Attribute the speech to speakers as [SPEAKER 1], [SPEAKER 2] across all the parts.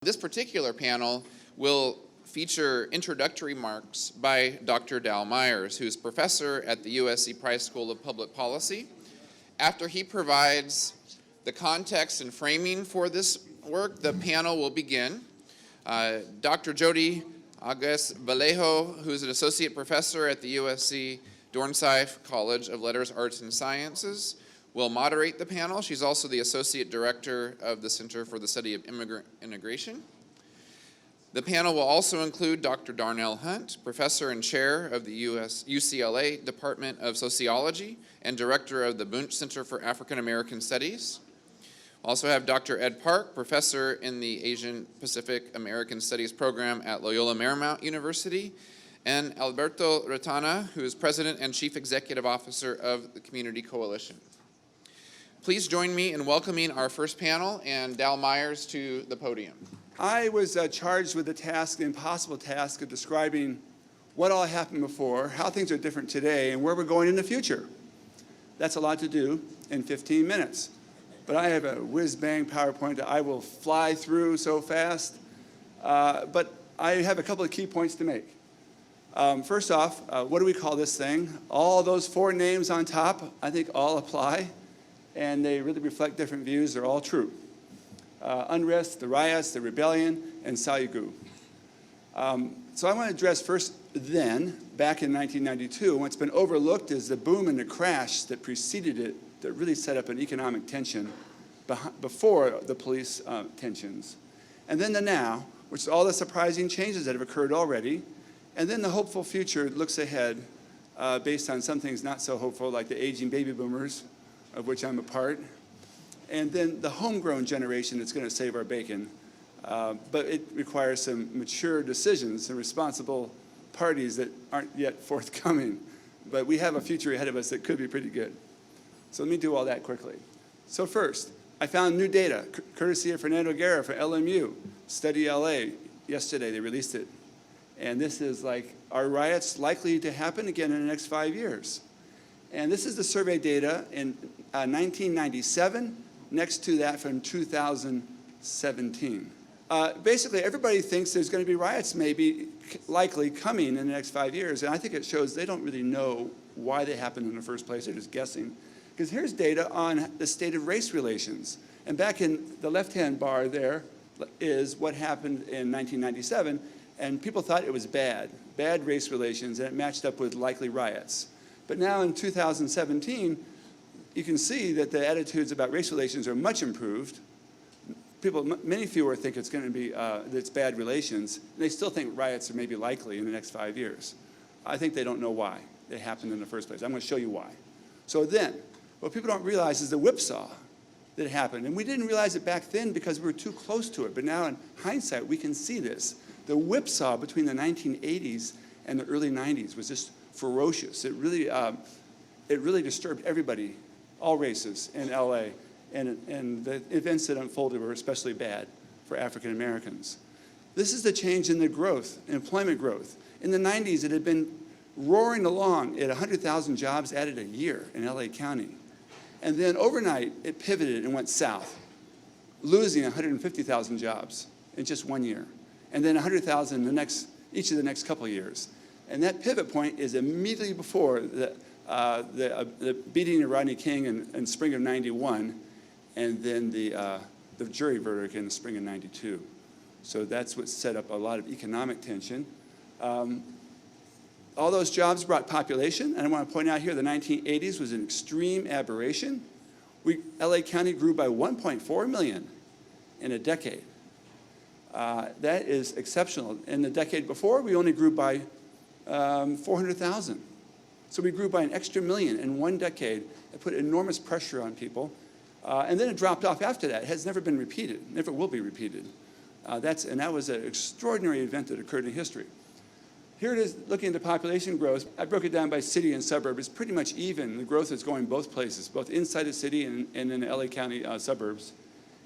[SPEAKER 1] This particular panel will feature introductory remarks by Dr. Dowell Myers, who's professor at the USC Price School of Public Policy. After he provides the context and framing for this work, the panel will begin. Dr. Jody Agues-Vallejo, who's an associate professor at the USC Dornsife College of Letters, Arts, and Sciences, will moderate the panel. She's also the associate director of the Center for the Study of Immigrant Integration. The panel will also include Dr. Darnell Hunt, professor and chair of the UCLA Department of Sociology and director of the Bunche Center for African American Studies. We'll also have Dr. Ed Park, professor in the Asian Pacific American Studies program at Loyola Marymount University, and Alberto Retana, who is president and chief executive officer of the Community Coalition. Please join me in welcoming our first panel and Dowell Myers to the podium.
[SPEAKER 2] I was charged with the impossible task of describing what all happened before, how things are different today, and where we're going in the future. That's a lot to do in 15 minutes. But I have a whiz-bang PowerPoint that I will fly through so fast. But I have a couple of key points to make. First off, what do we call this thing? All those 4 names on top, I think all apply, and they really reflect different views. They're all true. Unrest, the riots, the rebellion, and Sayugu. So I want to address first then, back in 1992, what's been overlooked is the boom and the crash that preceded it that really set up an economic tension before the police tensions. And then the now, which is all the surprising changes that have occurred already, and then the hopeful future looks ahead based on some things not so hopeful, like the aging baby boomers, of which I'm a part, and then the homegrown generation that's going to save our bacon. But it requires some mature decisions and responsible parties that aren't yet forthcoming. But we have a future ahead of us that could be pretty good. So let me do all that quickly. So first, I found new data, courtesy of Fernando Guerra for LMU, Study LA. Yesterday they released it. And this is like, are riots likely to happen again in the next 5 years? And this is the survey data in 1997, next to that from 2017. Basically, everybody thinks there's going to be riots maybe likely coming in the next 5 years, and I think it shows they don't really know why they happened in the first place. They're just guessing. Because here's data on the state of race relations. And back in the left-hand bar there is what happened in 1997, and people thought it was bad race relations, and it matched up with likely riots. But now in 2017, you can see that the attitudes about race relations are much improved. Many fewer think it's going to be that it's bad relations. They still think riots are maybe likely in the next 5 years. I think they don't know why they happened in the first place. I'm going to show you why. So then, what people don't realize is the whipsaw that happened. And we didn't realize it back then because we were too close to it. But now in hindsight, we can see this. The whipsaw between the 1980s and the early 90s was just ferocious. It really disturbed everybody, all races in LA. And the events that unfolded were especially bad for African Americans. This is the change in the growth, employment growth. In the 90s, it had been roaring along at 100,000 jobs added a year in LA County. And then overnight, it pivoted and went south, losing 150,000 jobs in just 1 year. And then 100,000 each of the next couple of years. And that pivot point is immediately before the beating of Rodney King in spring of '91, and then the jury verdict in the spring of '92. So that's what set up a lot of economic tension. All those jobs brought population, and I want to point out here the 1980s was an extreme aberration. LA County grew by 1.4 million in a decade. That is exceptional. In the decade before, we only grew by 400,000. So we grew by an extra million in 1 decade. It put enormous pressure on people. And then it dropped off after that. It has never been repeated, never will be repeated. And that was an extraordinary event that occurred in history. Here it is looking at the population growth. I broke it down by city and suburb. It's pretty much even. The growth is going both places, both inside the city and in the LA County suburbs.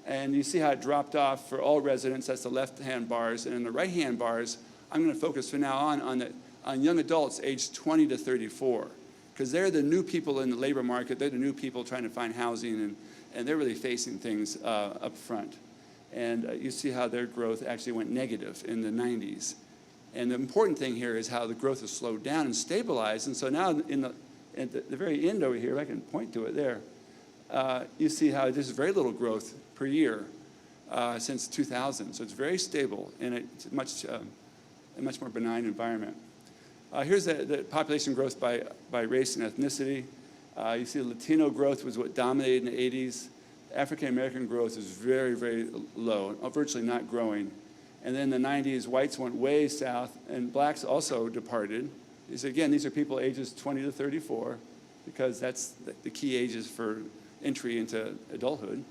[SPEAKER 2] And you see how it dropped off for all residents. That's the left-hand bars. And in the right-hand bars, I'm going to focus from now on young adults aged 20 to 34, because they're the new people in the labor market. They're the new people trying to find housing, and they're really facing things up front. And you see how their growth actually went negative in the 90s. And the important thing here is how the growth has slowed down and stabilized. And so now at the very end over here, if I can point to it there, you see how there's very little growth per year since 2000. So it's very stable, and it's a much more benign environment. Here's the population growth by race and ethnicity. You see Latino growth was what dominated in the 80s. African American growth is very, very low, virtually not growing. And then in the 90s, whites went way south, and blacks also departed. Again, these are people ages 20 to 34, because that's the key ages for entry into adulthood.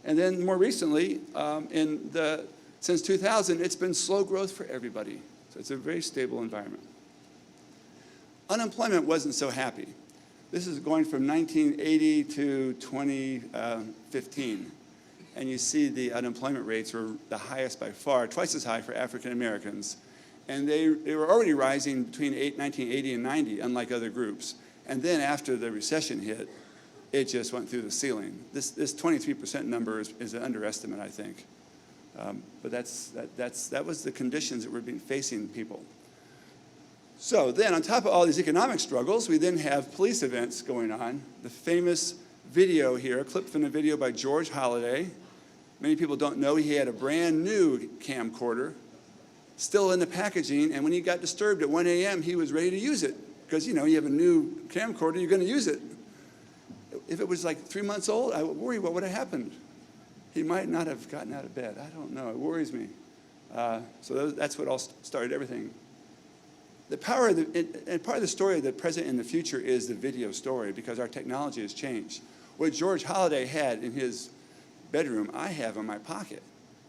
[SPEAKER 2] And then more recently, since 2000, it's been slow growth for everybody. So it's a very stable environment. Unemployment wasn't so happy. This is going from 1980 to 2015. And you see the unemployment rates were the highest by far, twice as high for African Americans. And they were already rising between 1980 and 90, unlike other groups. And then after the recession hit, it just went through the ceiling. This 23% number is an underestimate, I think. But that was the conditions that were facing people. So then, on top of all these economic struggles, we then have police events going on. The famous video here, a clip from the video by George Holliday. Many people don't know he had a brand new camcorder, still in the packaging, and when he got disturbed at 1 a.m., he was ready to use it. Because, you have a new camcorder, you're going to use it. If it was like 3 months old, I would worry what would have happened. He might not have gotten out of bed. I don't know. It worries me. So that's what all started everything. The power of and part of the story of the present and the future is the video story, because our technology has changed. What George Holliday had in his bedroom, I have in my pocket.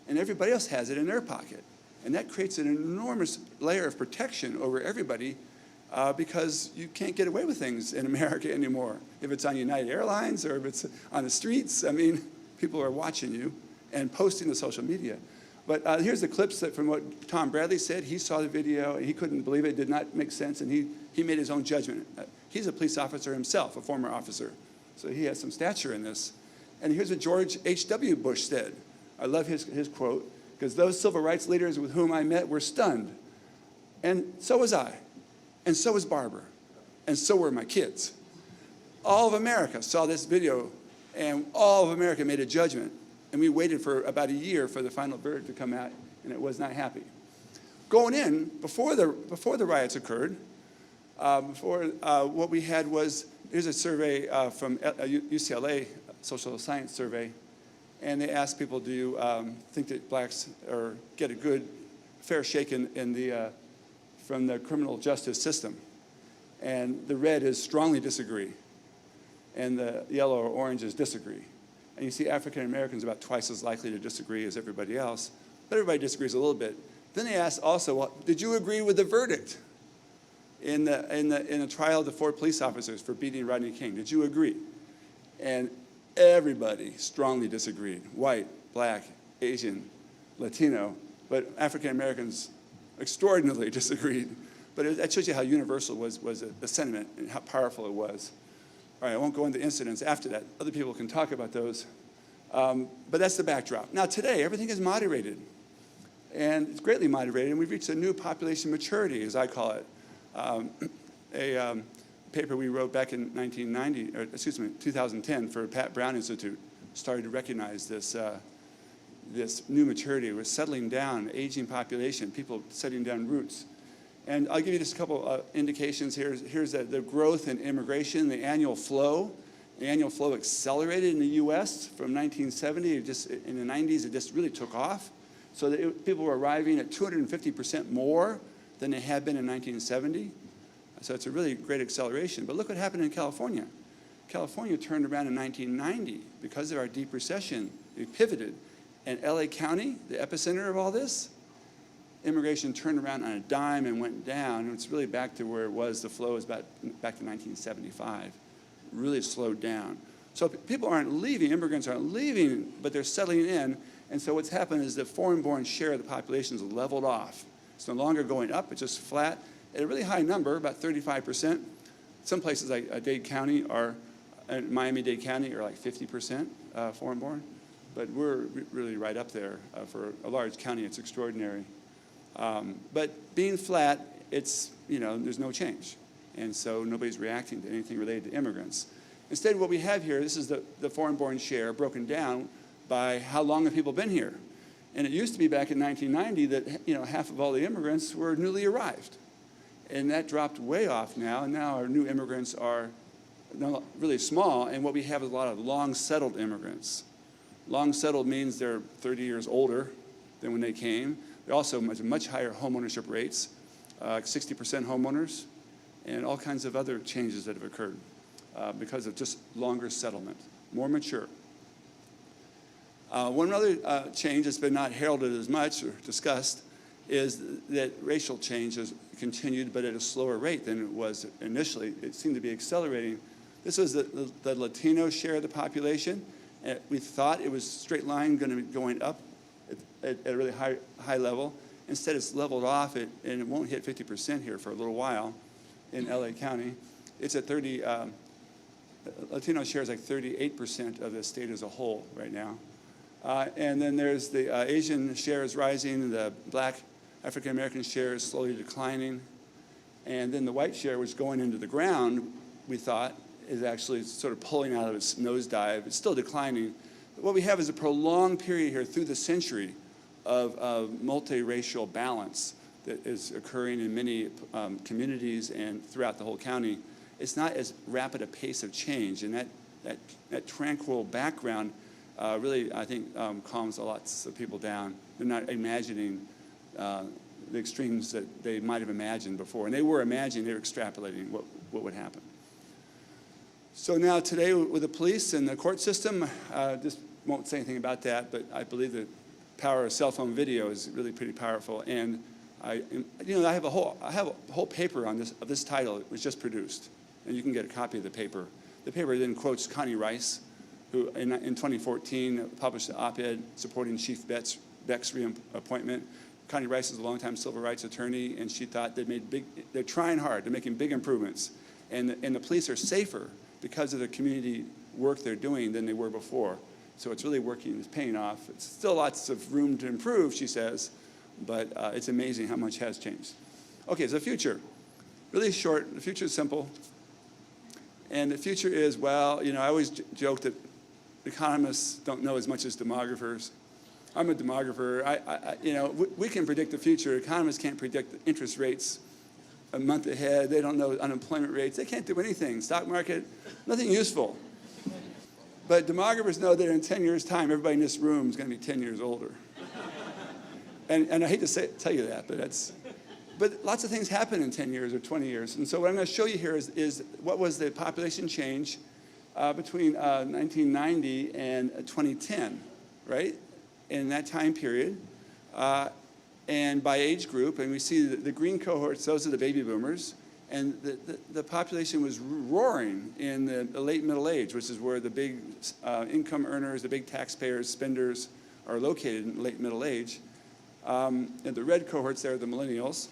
[SPEAKER 2] And everybody else has it in their pocket. And that creates an enormous layer of protection over everybody, because you can't get away with things in America anymore. If it's on United Airlines or if it's on the streets, I mean, people are watching you and posting to social media. But here's the clips from what Tom Bradley said. He saw the video, and he couldn't believe it. It did not make sense, and he made his own judgment. He's a police officer himself, a former officer. So he has some stature in this. And here's what George H.W. Bush said. I love his quote, because those civil rights leaders with whom I met were stunned. And so was I. And so was Barbara. And so were my kids. All of America saw this video, and all of America made a judgment. And we waited for about a year for the final verdict to come out, and it was not happy. Going in, before the riots occurred, what we had was, here's a survey from UCLA, social science survey, and they asked people, do you think that blacks get a good, fair shake from the criminal justice system? And the red is strongly disagree, and the yellow or orange is disagree. And you see African Americans about twice as likely to disagree as everybody else, but everybody disagrees a little bit. Then they asked also, well, did you agree with the verdict in the trial of the 4 police officers for beating Rodney King? Did you agree? And everybody strongly disagreed. White, black, Asian, Latino, but African Americans extraordinarily disagreed. But that shows you how universal was the sentiment and how powerful it was. All right, I won't go into incidents after that. Other people can talk about those. But that's the backdrop. Now today, everything is moderated. And it's greatly moderated, and we've reached a new population maturity, as I call it. A paper we wrote back in 2010 for Pat Brown Institute started to recognize this new maturity. We're settling down, aging population, people setting down roots. And I'll give you just a couple indications here. Here's the growth in immigration, the annual flow. The annual flow accelerated in the U.S. from 1970. In the 90s, it just really took off. So people were arriving at 250% more than they had been in 1970. So it's a really great acceleration. But look what happened in California. California turned around in 1990 because of our deep recession. We pivoted. And LA County, the epicenter of all this, immigration turned around on a dime and went down. And it's really back to where it was. The flow is back to 1975. Really slowed down. So people aren't leaving, immigrants aren't leaving, but they're settling in. And so what's happened is the foreign-born share of the population has leveled off. It's no longer going up, it's just flat at a really high number, about 35%. Some places like Dade County Miami-Dade County are like 50% foreign-born. but we're really right up there. For a large county, it's extraordinary. But being flat, it's, there's no change. And so nobody's reacting to anything related to immigrants. Instead, what we have here, this is the foreign-born share broken down by how long have people been here. And it used to be back in 1990 that half of all the immigrants were newly arrived. And that dropped way off now, and now our new immigrants are really small, and what we have is a lot of long-settled immigrants. Long-settled means they're 30 years older than when they came. They also have much higher home ownership rates, 60% homeowners, and all kinds of other changes that have occurred because of just longer settlement, more mature. One other change that's been not heralded as much or discussed is that racial change has continued, but at a slower rate than it was initially. It seemed to be accelerating. This was the Latino share of the population. And we thought it was straight line going to be going up at a really high level. Instead, it's leveled off, and it won't hit 50% here for a little while in LA County. It's at Latino share is like 38% of the state as a whole right now. And then there's the Asian share is rising, the Black African American share is slowly declining, and then the white share, which is going into the ground, we thought, is actually sort of pulling out of its nosedive. It's still declining. But what we have is a prolonged period here through the century of multiracial balance that is occurring in many communities and throughout the whole county. It's not as rapid a pace of change, and that tranquil background really, I think, calms lots of people down. They're not imagining the extremes that they might have imagined before. And they were imagining, they were extrapolating what would happen. So now today with the police and the court system, just won't say anything about that, but I believe the power of cell phone video is really pretty powerful. And I have a whole paper on this title. It was just produced, and you can get a copy of the paper. The paper then quotes Connie Rice, who in 2014 published an op-ed supporting Chief Beck's reappointment. Connie Rice is a longtime civil rights attorney, and she thought they're trying hard, they're making big improvements. And the police are safer because of the community work they're doing than they were before. So it's really working, it's paying off. It's still lots of room to improve, she says, but it's amazing how much has changed. Okay, so the future. Really short, the future is simple. And the future is, well, I always joke that economists don't know as much as demographers. I'm a demographer. We can predict the future. Economists can't predict the interest rates a month ahead. They don't know unemployment rates. They can't do anything. Stock market, nothing useful. But demographers know that in 10 years' time, everybody in this room is going to be 10 years older. And I hate to tell you that, but lots of things happen in 10 years or 20 years. And so what I'm going to show you here is what was the population change between 1990 and 2010, right? In that time period, and by age group, and we see the green cohorts, those are the baby boomers, and the population was roaring in the late middle age, which is where the big income earners, the big taxpayers, spenders are located in late middle age. And the red cohorts there are the millennials.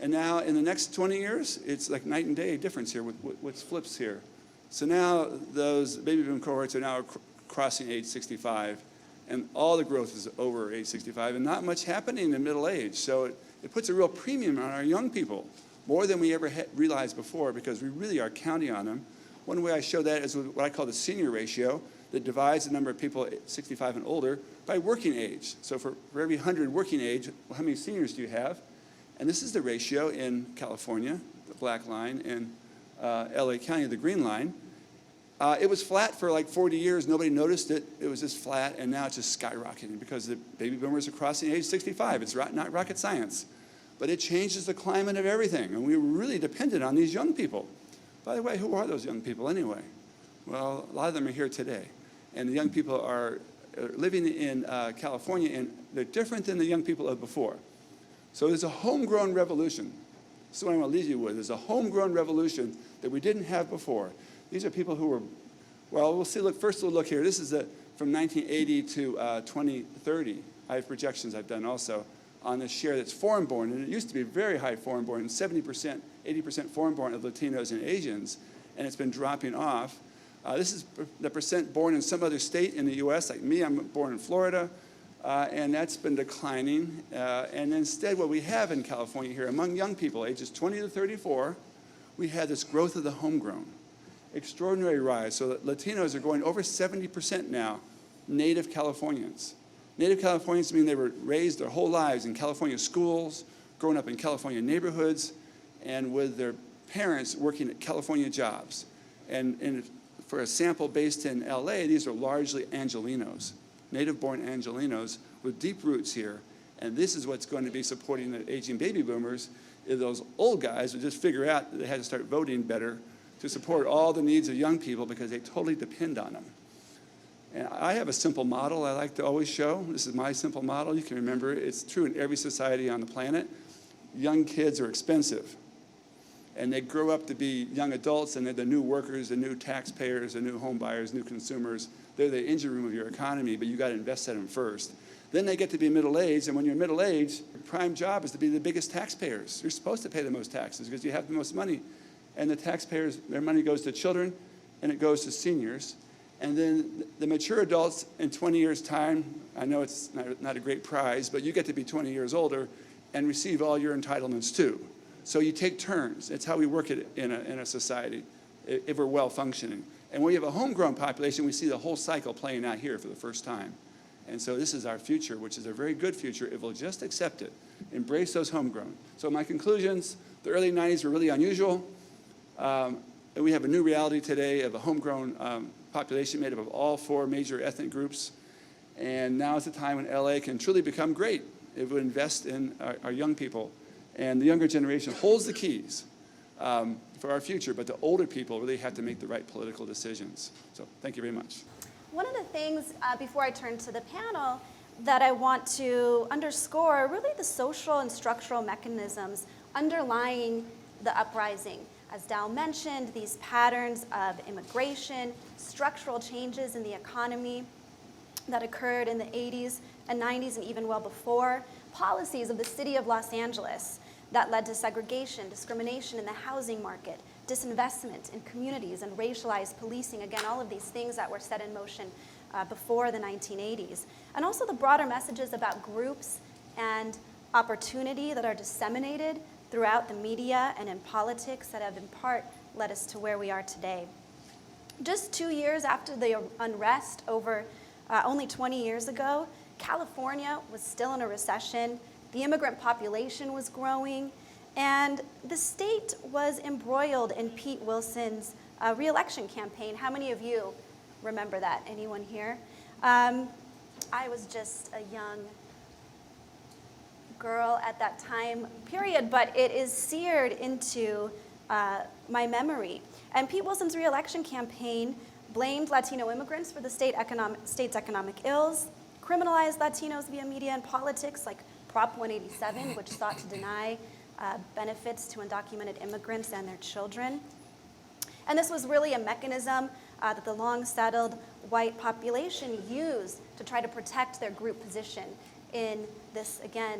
[SPEAKER 2] And now in the next 20 years, it's like night and day difference here with flips here. So now those baby boom cohorts are now crossing age 65, and all the growth is over age 65, and not much happening in middle age. So it puts a real premium on our young people, more than we ever realized before, because we really are counting on them. One way I show that is with what I call the senior ratio, that divides the number of people 65 and older by working age. So for every 100 working age, well, how many seniors do you have? And this is the ratio in California, the black line, and LA County, the green line. It was flat for like 40 years. Nobody noticed it. It was just flat, and now it's just skyrocketing because the baby boomers are crossing age 65. It's not rocket science. But it changes the climate of everything, and we're really dependent on these young people. By the way, who are those young people anyway? Well, a lot of them are here today. And the young people are living in California, and they're different than the young people of before. So there's a homegrown revolution. This is what I want to leave you with. There's a homegrown revolution that we didn't have before. These are people who were, well, we'll see. Look, first we'll look here. This is from 1980 to 2030. I have projections I've done also on the share that's foreign-born. And it used to be very high foreign-born, 70%, 80% foreign-born of Latinos and Asians, and it's been dropping off. This is the percent born in some other state in the US, like me, I'm born in Florida, and that's been declining. And instead, what we have in California here, among young people, ages 20 to 34, we had this growth of the homegrown. Extraordinary rise. So that Latinos are going over 70% now, native Californians. Native Californians mean they were raised their whole lives in California schools, growing up in California neighborhoods, and with their parents working at California jobs. And for a sample based in LA, these are largely Angelenos, native-born Angelenos with deep roots here. And this is what's going to be supporting the aging baby boomers, is those old guys who just figure out that they had to start voting better to support all the needs of young people because they totally depend on them. And I have a simple model I like to always show. This is my simple model. You can remember it. It's true in every society on the planet. Young kids are expensive. And they grow up to be young adults, and they're the new workers, the new taxpayers, the new home buyers, new consumers. They're the engine room of your economy, but you got to invest in them first. Then they get to be middle-aged, and when you're middle-aged, your prime job is to be the biggest taxpayers. You're supposed to pay the most taxes because you have the most money. And the taxpayers, their money goes to children, and it goes to seniors. And then the mature adults in 20 years' time, I know it's not a great prize, but you get to be 20 years older and receive all your entitlements too. So you take turns. It's how we work it in a society if we're well functioning. And when you have a homegrown population, we see the whole cycle playing out here for the first time. And so this is our future, which is a very good future if we'll just accept it, embrace those homegrown. So my conclusions, the early 90s were really unusual. We have a new reality today of a homegrown population made up of all 4 major ethnic groups. And now is the time when LA can truly become great if we invest in our young people. And the younger generation holds the keys for our future, but the older people really have to make the right political decisions. So thank you very much.
[SPEAKER 3] One of the things, before I turn to the panel, that I want to underscore are really the social and structural mechanisms underlying the uprising. As Dowell mentioned, these patterns of immigration, structural changes in the economy that occurred in the 80s and 90s and even well before, policies of the city of Los Angeles that led to segregation, discrimination in the housing market, disinvestment in communities, and racialized policing. Again, all of these things that were set in motion before the 1980s. And also the broader messages about groups and opportunity that are disseminated throughout the media and in politics that have in part led us to where we are today. Just 2 years after the unrest, only 20 years ago, California was still in a recession. The immigrant population was growing, and the state was embroiled in Pete Wilson's re-election campaign. How many of you remember that? Anyone here? I was just a young girl at that time period, but it is seared into my memory. And Pete Wilson's re-election campaign blamed Latino immigrants for the state's economic ills, criminalized Latinos via media and politics, like Prop 187, which sought to deny benefits to undocumented immigrants and their children. And this was really a mechanism that the long-settled white population used to try to protect their group position in this, again,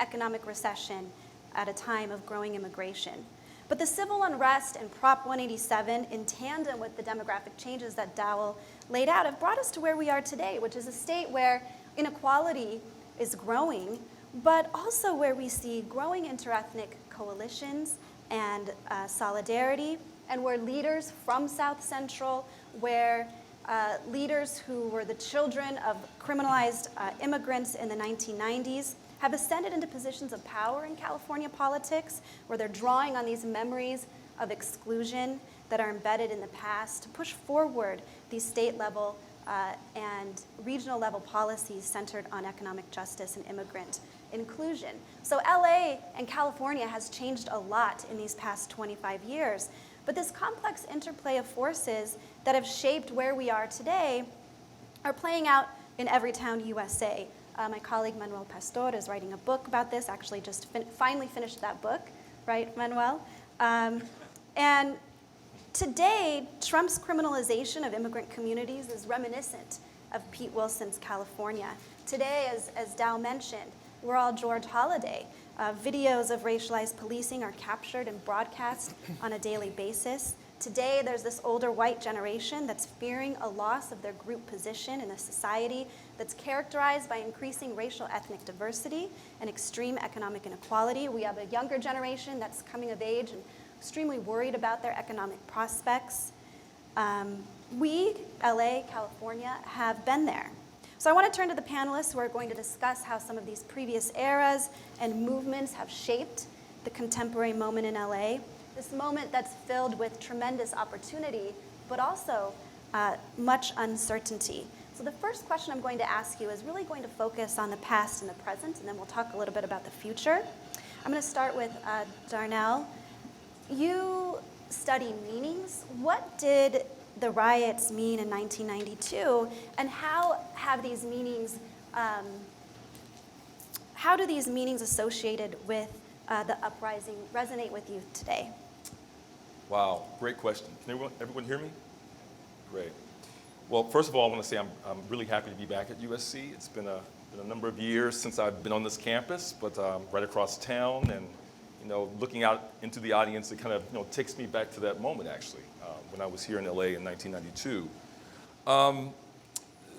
[SPEAKER 3] economic recession at a time of growing immigration. But the civil unrest and Prop 187, in tandem with the demographic changes that Dowell laid out, have brought us to where we are today, which is a state where inequality is growing, but also where we see growing interethnic coalitions and solidarity, and where leaders from South Central, where leaders who were the children of criminalized immigrants in the 1990s have ascended into positions of power in California politics, where they're drawing on these memories of exclusion that are embedded in the past to push forward these state-level and regional-level policies centered on economic justice and immigrant inclusion. So LA and California has changed a lot in these past 25 years, but this complex interplay of forces that have shaped where we are today are playing out in every town USA. My colleague Manuel Pastor is writing a book about this, actually just finally finished that book, right, Manuel? And today, Trump's criminalization of immigrant communities is reminiscent of Pete Wilson's California. Today, as Dowell mentioned, we're all George Holiday. Videos of racialized policing are captured and broadcast on a daily basis. Today, there's this older white generation that's fearing a loss of their group position in a society that's characterized by increasing racial ethnic diversity and extreme economic inequality. We have a younger generation that's coming of age and extremely worried about their economic prospects. We, LA, California, have been there. So I want to turn to the panelists who are going to discuss how some of these previous eras and movements have shaped the contemporary moment in LA. This moment that's filled with tremendous opportunity, but also much uncertainty. So the first question I'm going to ask you is really going to focus on the past and the present, and then we'll talk a little bit about the future. I'm going to start with Darnell. You study meanings. What did the riots mean in 1992, and how have these meanings, how do these meanings associated with the uprising resonate with you today?
[SPEAKER 4] Wow, great question. Can everyone hear me? Great. Well, first of all, I want to say I'm really happy to be back at USC. It's been a number of years since I've been on this campus, but right across town, and looking out into the audience, it kind of takes me back to that moment actually, when I was here in LA in 1992.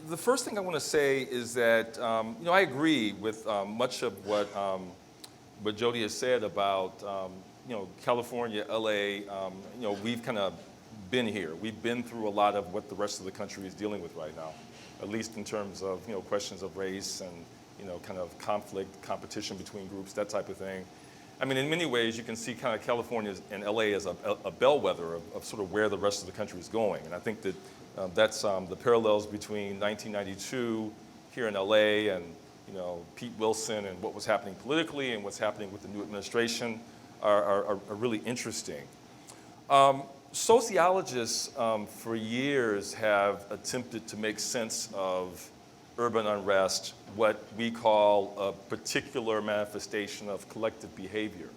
[SPEAKER 4] The first thing I want to say is that I agree with much of what Jody has said about California, LA. We've kind of been here. We've been through a lot of what the rest of the country is dealing with right now, at least in terms of questions of race and kind of conflict, competition between groups, that type of thing. I mean, in many ways, you can see kind of California and LA as a bellwether of sort of where the rest of the country is going. And I think that that's the parallels between 1992 here in LA and Pete Wilson and what was happening politically and what's happening with the new administration are really interesting. Sociologists for years have attempted to make sense of urban unrest, what we call a particular manifestation of collective behavior.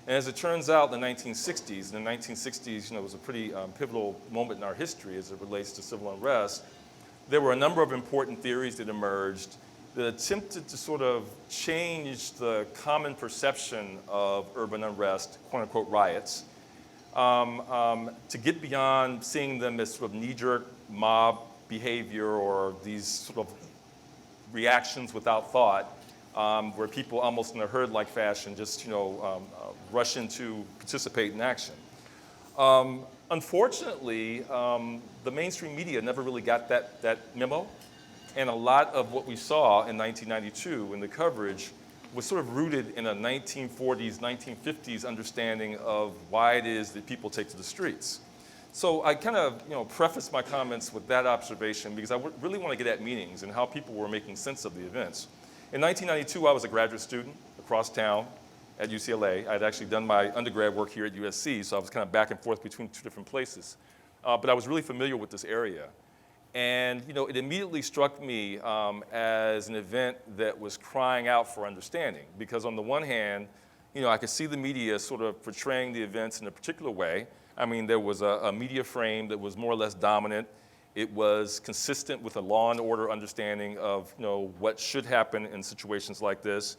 [SPEAKER 4] And as it turns out, in the 1960s, was a pretty pivotal moment in our history as it relates to civil unrest. There were a number of important theories that emerged that attempted to sort of change the common perception of urban unrest, quote unquote riots, to get beyond seeing them as sort of knee-jerk mob behavior or these sort of reactions without thought, where people almost in a herd-like fashion just rush in to participate in action. Unfortunately, the mainstream media never really got that memo. And a lot of what we saw in 1992 in the coverage was sort of rooted in a 1940s, 1950s understanding of why it is that people take to the streets. So I kind of preface my comments with that observation because I really want to get at meanings and how people were making sense of the events. In 1992, I was a graduate student across town at UCLA. I had actually done my undergrad work here at USC, so I was kind of back and forth between two different places. But I was really familiar with this area. And it immediately struck me as an event that was crying out for understanding, because on the one hand, I could see the media sort of portraying the events in a particular way. I mean, there was a media frame that was more or less dominant. It was consistent with a law and order understanding of what should happen in situations like this.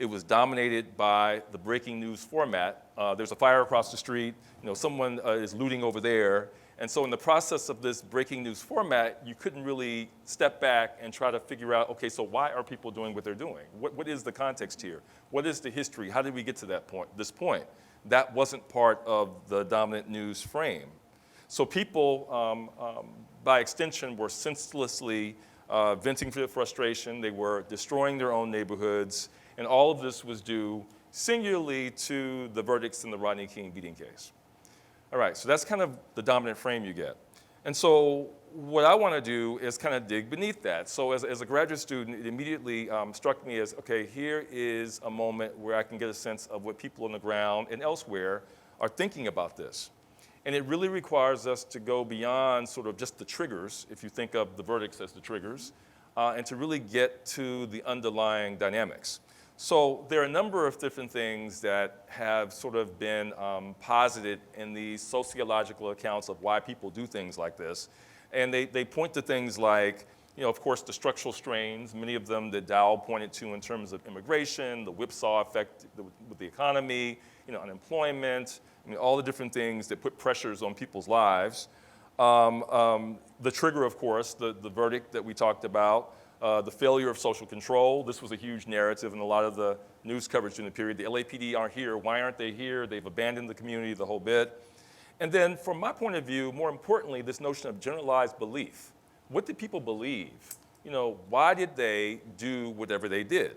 [SPEAKER 4] It was dominated by the breaking news format. There's a fire across the street. Someone is looting over there. And so in the process of this breaking news format, you couldn't really step back and try to figure out, okay, so why are people doing what they're doing? What is the context here? What is the history? How did we get to this point? That wasn't part of the dominant news frame. So people, by extension, were senselessly venting their frustration. They were destroying their own neighborhoods. And all of this was due singularly to the verdicts in the Rodney King beating case. All right, so that's kind of the dominant frame you get. And so what I want to do is kind of dig beneath that. So as a graduate student, it immediately struck me as, okay, here is a moment where I can get a sense of what people on the ground and elsewhere are thinking about this. And it really requires us to go beyond sort of just the triggers, if you think of the verdicts as the triggers, and to really get to the underlying dynamics. So there are a number of different things that have sort of been posited in the sociological accounts of why people do things like this. And they point to things like, of course, the structural strains, many of them that Dowell pointed to in terms of immigration, the whipsaw effect with the economy, unemployment, I mean, all the different things that put pressures on people's lives. The trigger, of course, the verdict that we talked about, the failure of social control. This was a huge narrative in a lot of the news coverage during the period. The LAPD aren't here. Why aren't they here? They've abandoned the community, the whole bit. And then from my point of view, more importantly, this notion of generalized belief. What did people believe? You know, why did they do whatever they did?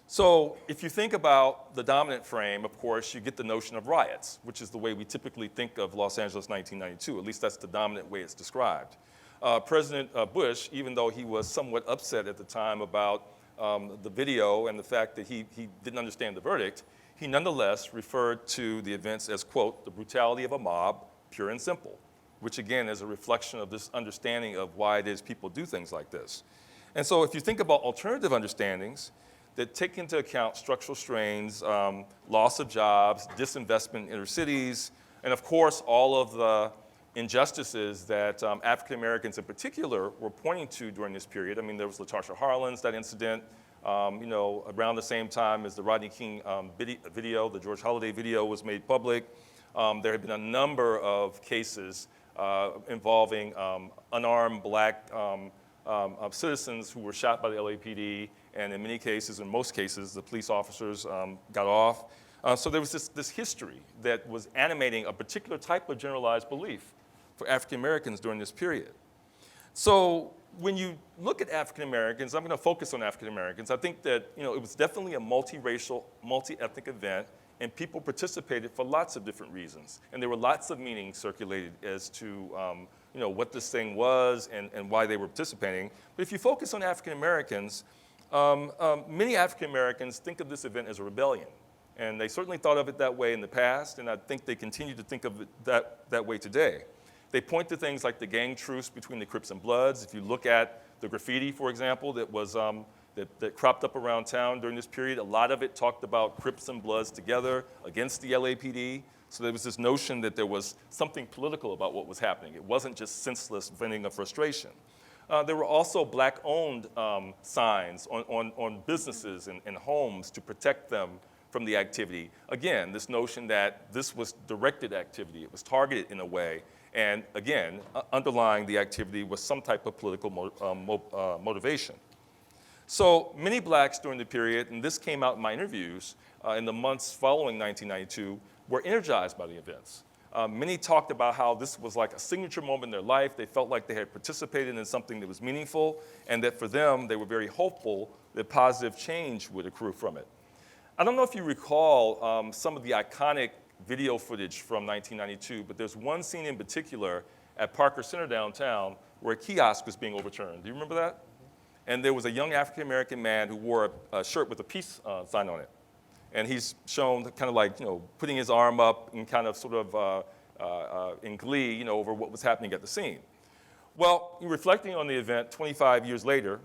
[SPEAKER 4] So if you think about the dominant frame, of course, you get the notion of riots, which is the way we typically think of Los Angeles 1992. At least that's the dominant way it's described. President Bush, even though he was somewhat upset at the time about the video and the fact that he didn't understand the verdict, he nonetheless referred to the events as, quote, the brutality of a mob, pure and simple, which again is a reflection of this understanding of why it is people do things like this. And so if you think about alternative understandings that take into account structural strains, loss of jobs, disinvestment in inner cities, and of course all of the injustices that African Americans in particular were pointing to during this period. I mean, there was LaTarsha Harlan's, that incident, you know, around the same time as the Rodney King video, the George Holliday video was made public. There had been a number of cases involving unarmed black citizens who were shot by the LAPD, and in many cases, in most cases, the police officers got off. So there was this history that was animating a particular type of generalized belief for African Americans during this period. So when you look at African Americans, I'm going to focus on African Americans. I think that, you know, it was definitely a multiracial, multi-ethnic event, and people participated for lots of different reasons. And there were lots of meanings circulated as to you know, what this thing was and why they were participating. But if you focus on African Americans, many African Americans think of this event as a rebellion. And they certainly thought of it that way in the past, and I think they continue to think of it that way today. They point to things like the gang truce between the Crips and Bloods. If you look at the graffiti, for example, that was that cropped up around town during this period, a lot of it talked about Crips and Bloods together against the LAPD. So there was this notion that there was something political about what was happening. It wasn't just senseless venting of frustration. There were also black-owned signs on businesses and homes to protect them from the activity. Again, this notion that this was directed activity. It was targeted in a way. And again, underlying the activity was some type of political motivation. So many blacks during the period, and this came out in my interviews in the months following 1992, were energized by the events. Many talked about how this was like a signature moment in their life. They felt like they had participated in something that was meaningful, and that for them, they were very hopeful that positive change would accrue from it. I don't know if you recall some of the iconic video footage from 1992, but there's one scene in particular at Parker Center downtown where a kiosk was being overturned. Do you remember that? And there was a young African-American man who wore a shirt with a peace sign on it. And he's shown kind of like, you know, putting his arm up and kind of sort of in glee, you know, over what was happening at the scene. Well, reflecting on the event 25 years later,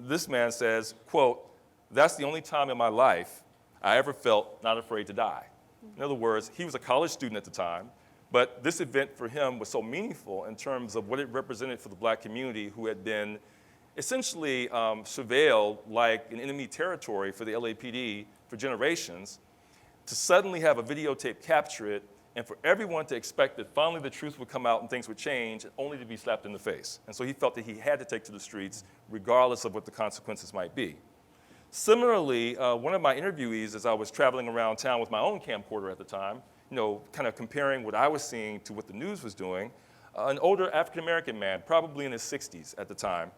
[SPEAKER 4] this man says, quote, "That's the only time in my life I ever felt not afraid to die." In other words, he was a college student at the time, but this event for him was so meaningful in terms of what it represented for the black community who had been essentially surveilled like an enemy territory for the LAPD for generations, to suddenly have a videotape capture it, and for everyone to expect that finally the truth would come out and things would change, only to be slapped in the face. And so he felt that he had to take to the streets regardless of what the consequences might be. Similarly, one of my interviewees, as I was traveling around town with my own camcorder at the time, you know, kind of comparing what I was seeing to what the news was doing, an older African-American man, probably in his 60s at the time,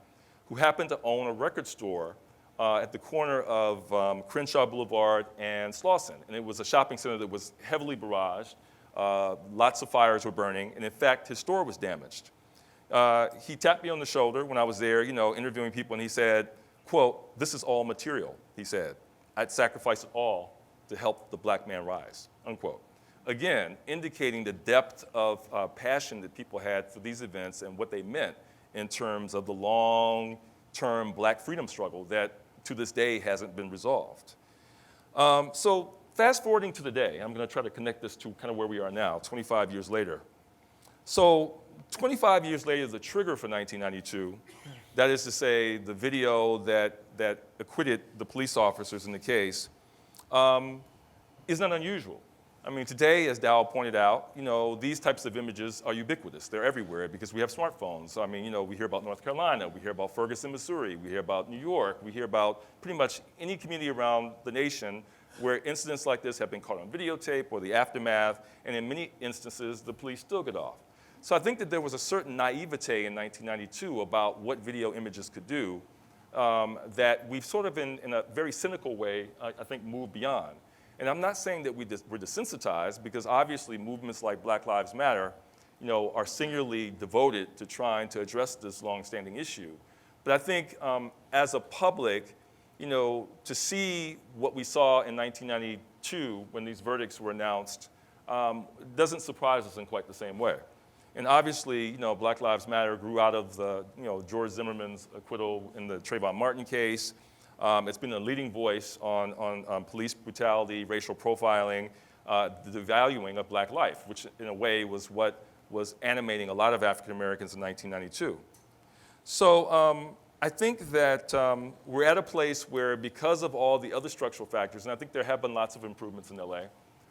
[SPEAKER 4] who happened to own a record store at the corner of Crenshaw Boulevard and Slauson. And it was a shopping center that was heavily barraged. Lots of fires were burning, and in fact, his store was damaged. He tapped me on the shoulder when I was there, you know, interviewing people, and he said, quote, "This is all material," he said. "I'd sacrifice it all to help the black man rise," unquote. Again, indicating the depth of passion that people had for these events and what they meant in terms of the long-term black freedom struggle that to this day hasn't been resolved. So fast forwarding to the day, I'm going to try to connect this to kind of where we are now, 25 years later. So 25 years later, the trigger for 1992, that is to say the video that acquitted the police officers in the case, is not unusual. I mean, today, as Dowell pointed out, these types of images are ubiquitous. They're everywhere because we have smartphones. So, I mean, we hear about North Carolina, we hear about Ferguson, Missouri, we hear about New York, we hear about pretty much any community around the nation where incidents like this have been caught on videotape or the aftermath, and in many instances, the police still get off. So I think that there was a certain naivete in 1992 about what video images could do that we've sort of, in a very cynical way, I think, moved beyond. And I'm not saying that we're desensitized, because obviously movements like Black Lives Matter, are singularly devoted to trying to address this longstanding issue. But I think as a public, to see what we saw in 1992 when these verdicts were announced doesn't surprise us in quite the same way. And obviously, Black Lives Matter grew out of the, George Zimmerman's acquittal in the Trayvon Martin case. It's been a leading voice on police brutality, racial profiling, the devaluing of Black life, which in a way was what was animating a lot of African Americans in 1992. So I think that we're at a place where, because of all the other structural factors, and I think there have been lots of improvements in LA.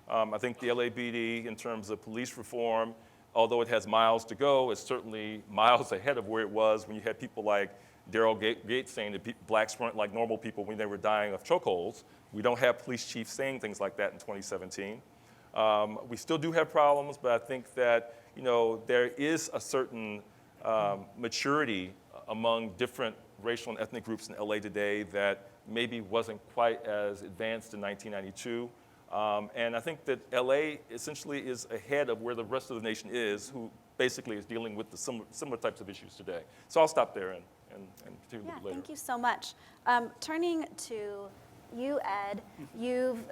[SPEAKER 4] I think the LAPD, in terms of police reform, although it has miles to go, is certainly miles ahead of where it was when you had people like Darrell Gates saying that blacks weren't like normal people when they were dying of chokeholds. We don't have police chiefs saying things like that in 2017. We still do have problems, but I think that there is a certain maturity among different racial and ethnic groups in LA today that maybe wasn't quite as advanced in 1992. And I think that LA essentially is ahead of where the rest of the nation is, who basically is dealing with the similar types of issues today. So I'll stop there and continue later.
[SPEAKER 3] Thank you so much. Turning to you, Ed, you've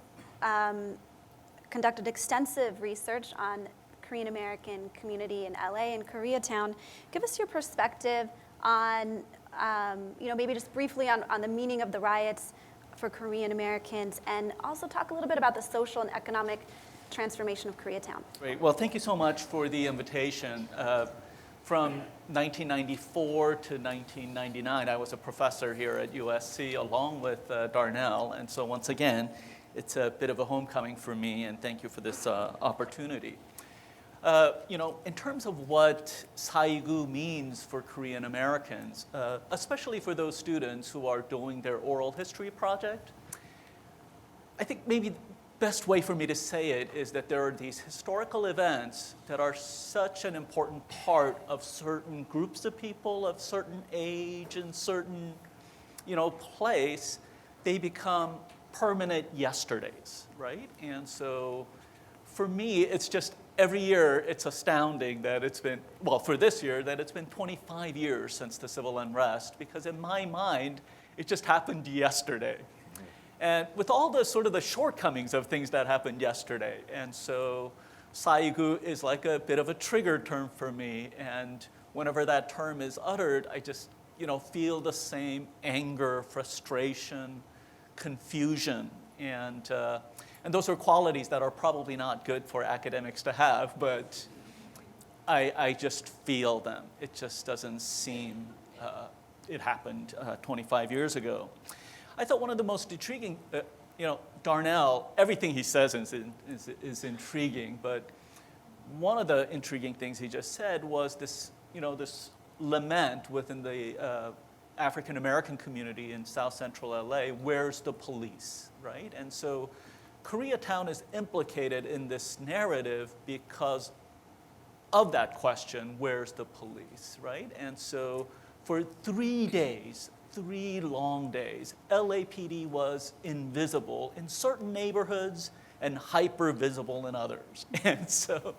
[SPEAKER 3] conducted extensive research on Korean American community in LA and Koreatown. Give us your perspective on, maybe just briefly on the meaning of the riots for Korean Americans, and also talk a little bit about the social and economic transformation of Koreatown.
[SPEAKER 5] Great. Well, thank you so much for the invitation. From 1994 to 1999, I was a professor here at USC along with Darnell, and so once again, it's a bit of a homecoming for me, and thank you for this opportunity. In terms of what Saigu means for Korean Americans, especially for those students who are doing their oral history project, I think maybe the best way for me to say it is that there are these historical events that are such an important part of certain groups of people of certain age and certain, place, they become permanent yesterdays, right? And so for me, it's just every year, it's astounding that it's been, for this year, that it's been 25 years since the civil unrest, because in my mind, it just happened yesterday. And with all the sort of the shortcomings of things that happened yesterday. And so Saigu is like a bit of a trigger term for me. And whenever that term is uttered, I just, feel the same anger, frustration, confusion. And those are qualities that are probably not good for academics to have, but I just feel them. It just doesn't seem it happened 25 years ago. I thought one of the most intriguing, Darnell, everything he says is intriguing, but one of the intriguing things he just said was this, this lament within the African American community in South Central LA, where's the police, right? And so Koreatown is implicated in this narrative because of that question, where's the police, right? And so for 3 days, 3 long days, LAPD was invisible in certain neighborhoods and hyper visible in others. And so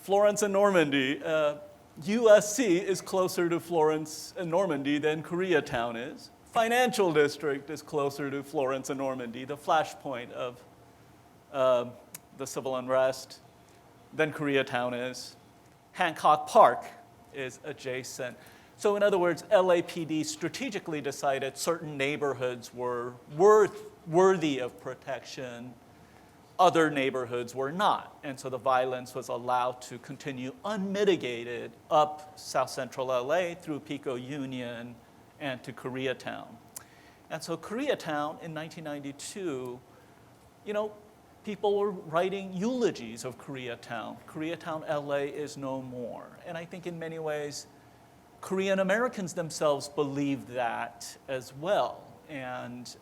[SPEAKER 5] Florence and Normandy, USC is closer to Florence and Normandy than Koreatown is. Financial District is closer to Florence and Normandy, the flashpoint of the civil unrest, than Koreatown is. Hancock Park is adjacent. So in other words, LAPD strategically decided certain neighborhoods were worthy of protection, other neighborhoods were not. And so the violence was allowed to continue unmitigated up South Central LA through Pico Union and to Koreatown. And so Koreatown in 1992, people were writing eulogies of Koreatown. Koreatown, LA is no more. And I think in many ways, Korean Americans themselves believed that as well. And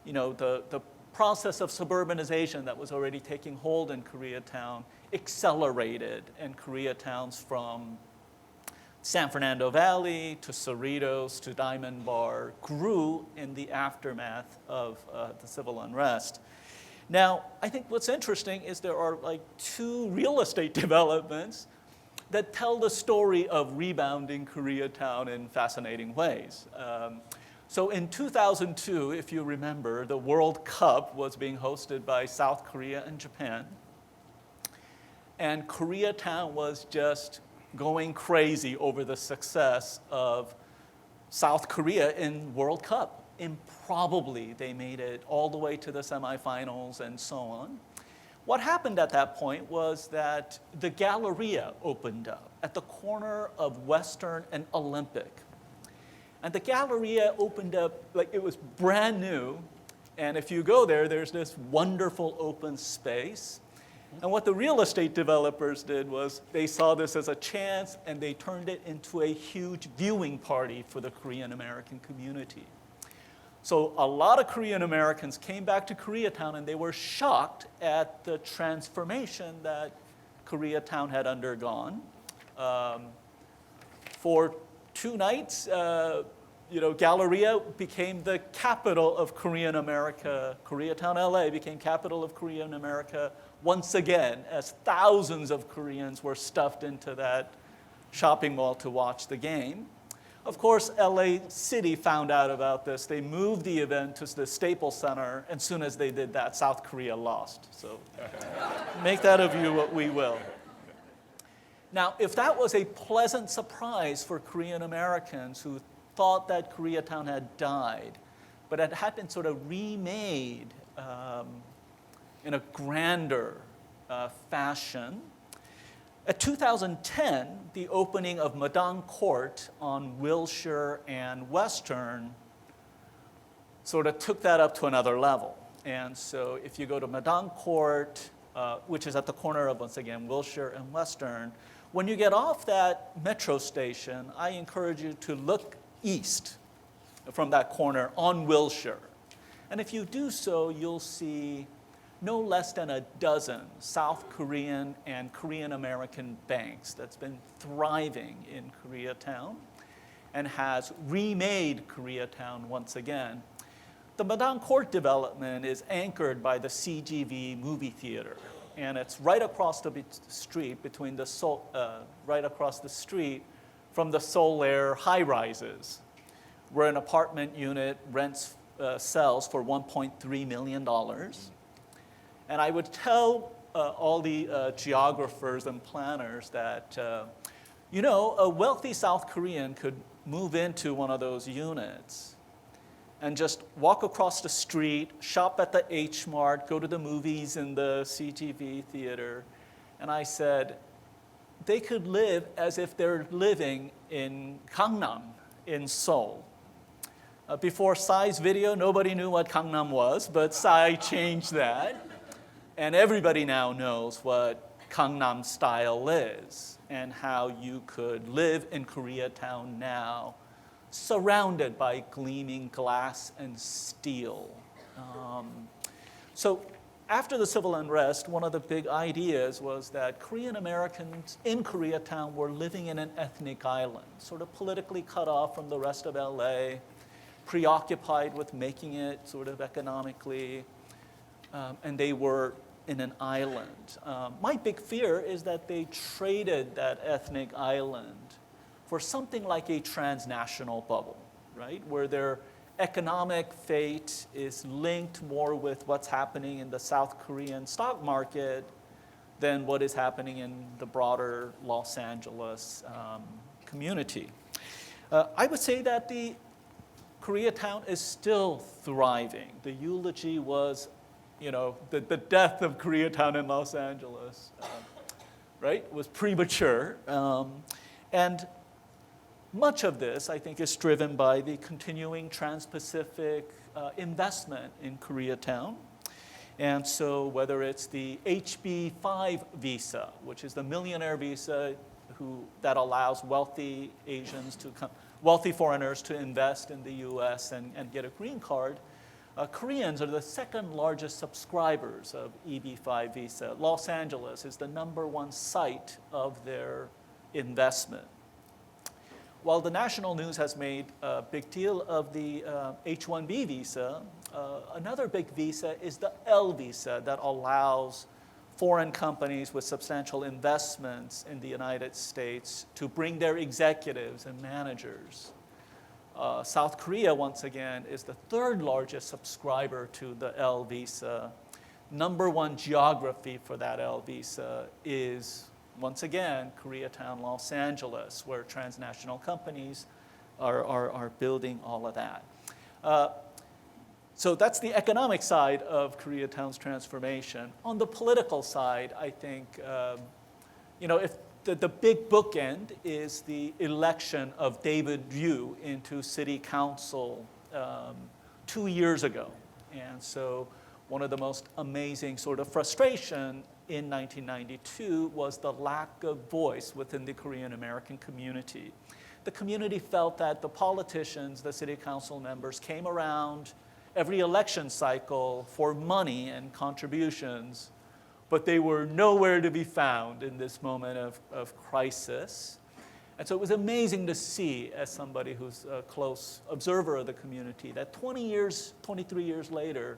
[SPEAKER 5] the process of suburbanization that was already taking hold in Koreatown accelerated, and Koreatowns from San Fernando Valley to Cerritos to Diamond Bar grew in the aftermath of the civil unrest. Now, I think what's interesting is there are like two real estate developments that tell the story of rebounding Koreatown in fascinating ways. So in 2002, if you remember, the World Cup was being hosted by South Korea and Japan. And Koreatown was just going crazy over the success of South Korea in World Cup. Improbably, they made it all the way to the semifinals and so on. What happened at that point was that the Galleria opened up at the corner of Western and Olympic. And the Galleria opened up like it was brand new. And if you go there, there's this wonderful open space. And what the real estate developers did was they saw this as a chance and they turned it into a huge viewing party for the Korean American community. So a lot of Korean Americans came back to Koreatown and they were shocked at the transformation that Koreatown had undergone. For 2 nights, Galleria became the capital of Korean America. Koreatown, LA became capital of Korean America once again, as thousands of Koreans were stuffed into that shopping mall to watch the game. Of course, LA City found out about this. They moved the event to the Staples Center, and as soon as they did that, South Korea lost. So make that of you what we will. Now, if that was a pleasant surprise for Korean Americans who thought that Koreatown had died, but it had been sort of remade in a grander fashion. At 2010, the opening of Madang Court on Wilshire and Western sort of took that up to another level. And so if you go to Madang Court, which is at the corner of, once again, Wilshire and Western, when you get off that metro station, I encourage you to look east from that corner on Wilshire. And if you do so, you'll see no less than a dozen South Korean and Korean American banks that's been thriving in Koreatown and has remade Koreatown once again. The Madang Court development is anchored by the CGV movie theater, and it's right across the street between the right across the street from the Solaire high-rises, where an apartment unit sells for $1.3 million. And I would tell all the geographers and planners that, a wealthy South Korean could move into one of those units and just walk across the street, shop at the H Mart, go to the movies in the CGV theater. And I said, they could live as if they're living in Gangnam in Seoul. Before Psy's video, nobody knew what Gangnam was, but Psy changed that. And everybody now knows what Gangnam style is and how you could live in Koreatown now, surrounded by gleaming glass and steel. So after the civil unrest, one of the big ideas was that Korean Americans in Koreatown were living in an ethnic island, sort of politically cut off from the rest of LA, preoccupied with making it sort of economically, and they were in an island. My big fear is that they traded that ethnic island for something like a transnational bubble, right? Where their economic fate is linked more with what's happening in the South Korean stock market than what is happening in the broader Los Angeles community. I would say that the Koreatown is still thriving. The eulogy was the death of Koreatown in Los Angeles, right, was premature. And much of this, I think, is driven by the continuing Trans-Pacific investment in Koreatown. And so whether it's the HB5 visa, which is the millionaire visa that allows wealthy wealthy foreigners to invest in the US and get a green card, Koreans are the second largest subscribers of EB5 visa. Los Angeles is the #1 site of their investment. While the national news has made a big deal of the H-1B visa, another big visa is the L visa that allows foreign companies with substantial investments in the United States to bring their executives and managers. South Korea, once again, is the third largest subscriber to the L visa. #1 geography for that L visa is, once again, Koreatown, Los Angeles, where transnational companies are building all of that. So that's the economic side of Koreatown's transformation. On the political side, I think, if the big bookend is the election of David Ryu into city council 2 years ago. And so one of the most amazing sort of frustration in 1992 was the lack of voice within the Korean American community. The community felt that the politicians, the city council members, came around every election cycle for money and contributions, but they were nowhere to be found in this moment of crisis. And so it was amazing to see, as somebody who's a close observer of the community, that 23 years later,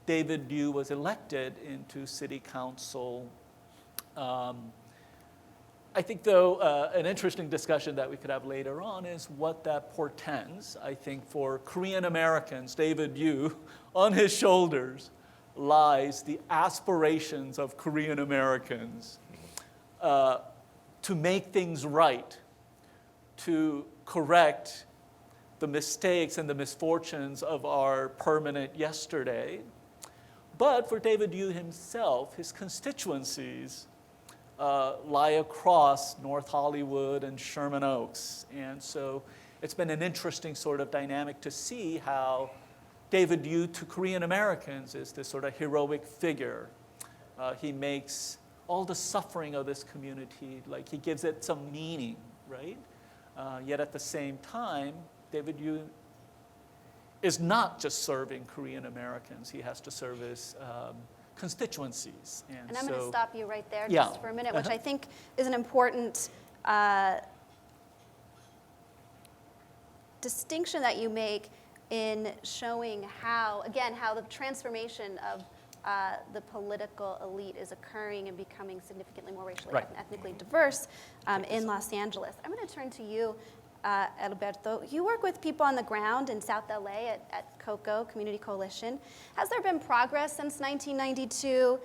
[SPEAKER 5] David Ryu was elected into city council. I think, though, an interesting discussion that we could have later on is what that portends. I think for Korean Americans, David Ryu, on his shoulders lies the aspirations of Korean Americans to make things right, to correct the mistakes and the misfortunes of our permanent yesterday. But for David Ryu himself, his constituencies lie across North Hollywood and Sherman Oaks. And so it's been an interesting sort of dynamic to see how David Ryu to Korean Americans is this sort of heroic figure. He makes all the suffering of this community, like he gives it some meaning, right? Yet at the same time, David Ryu is not just serving Korean Americans. He has to serve his constituencies.
[SPEAKER 3] And I'm going to stop you right there
[SPEAKER 5] Yeah.
[SPEAKER 3] just for a minute, which I think is an important distinction that you make in showing how the transformation of the political elite is occurring and becoming significantly more racially
[SPEAKER 5] Right.
[SPEAKER 3] and ethnically diverse in Los Angeles. I'm going to turn to you, Alberto. You work with people on the ground in South LA at COCO, Community Coalition. Has there been progress since 1992,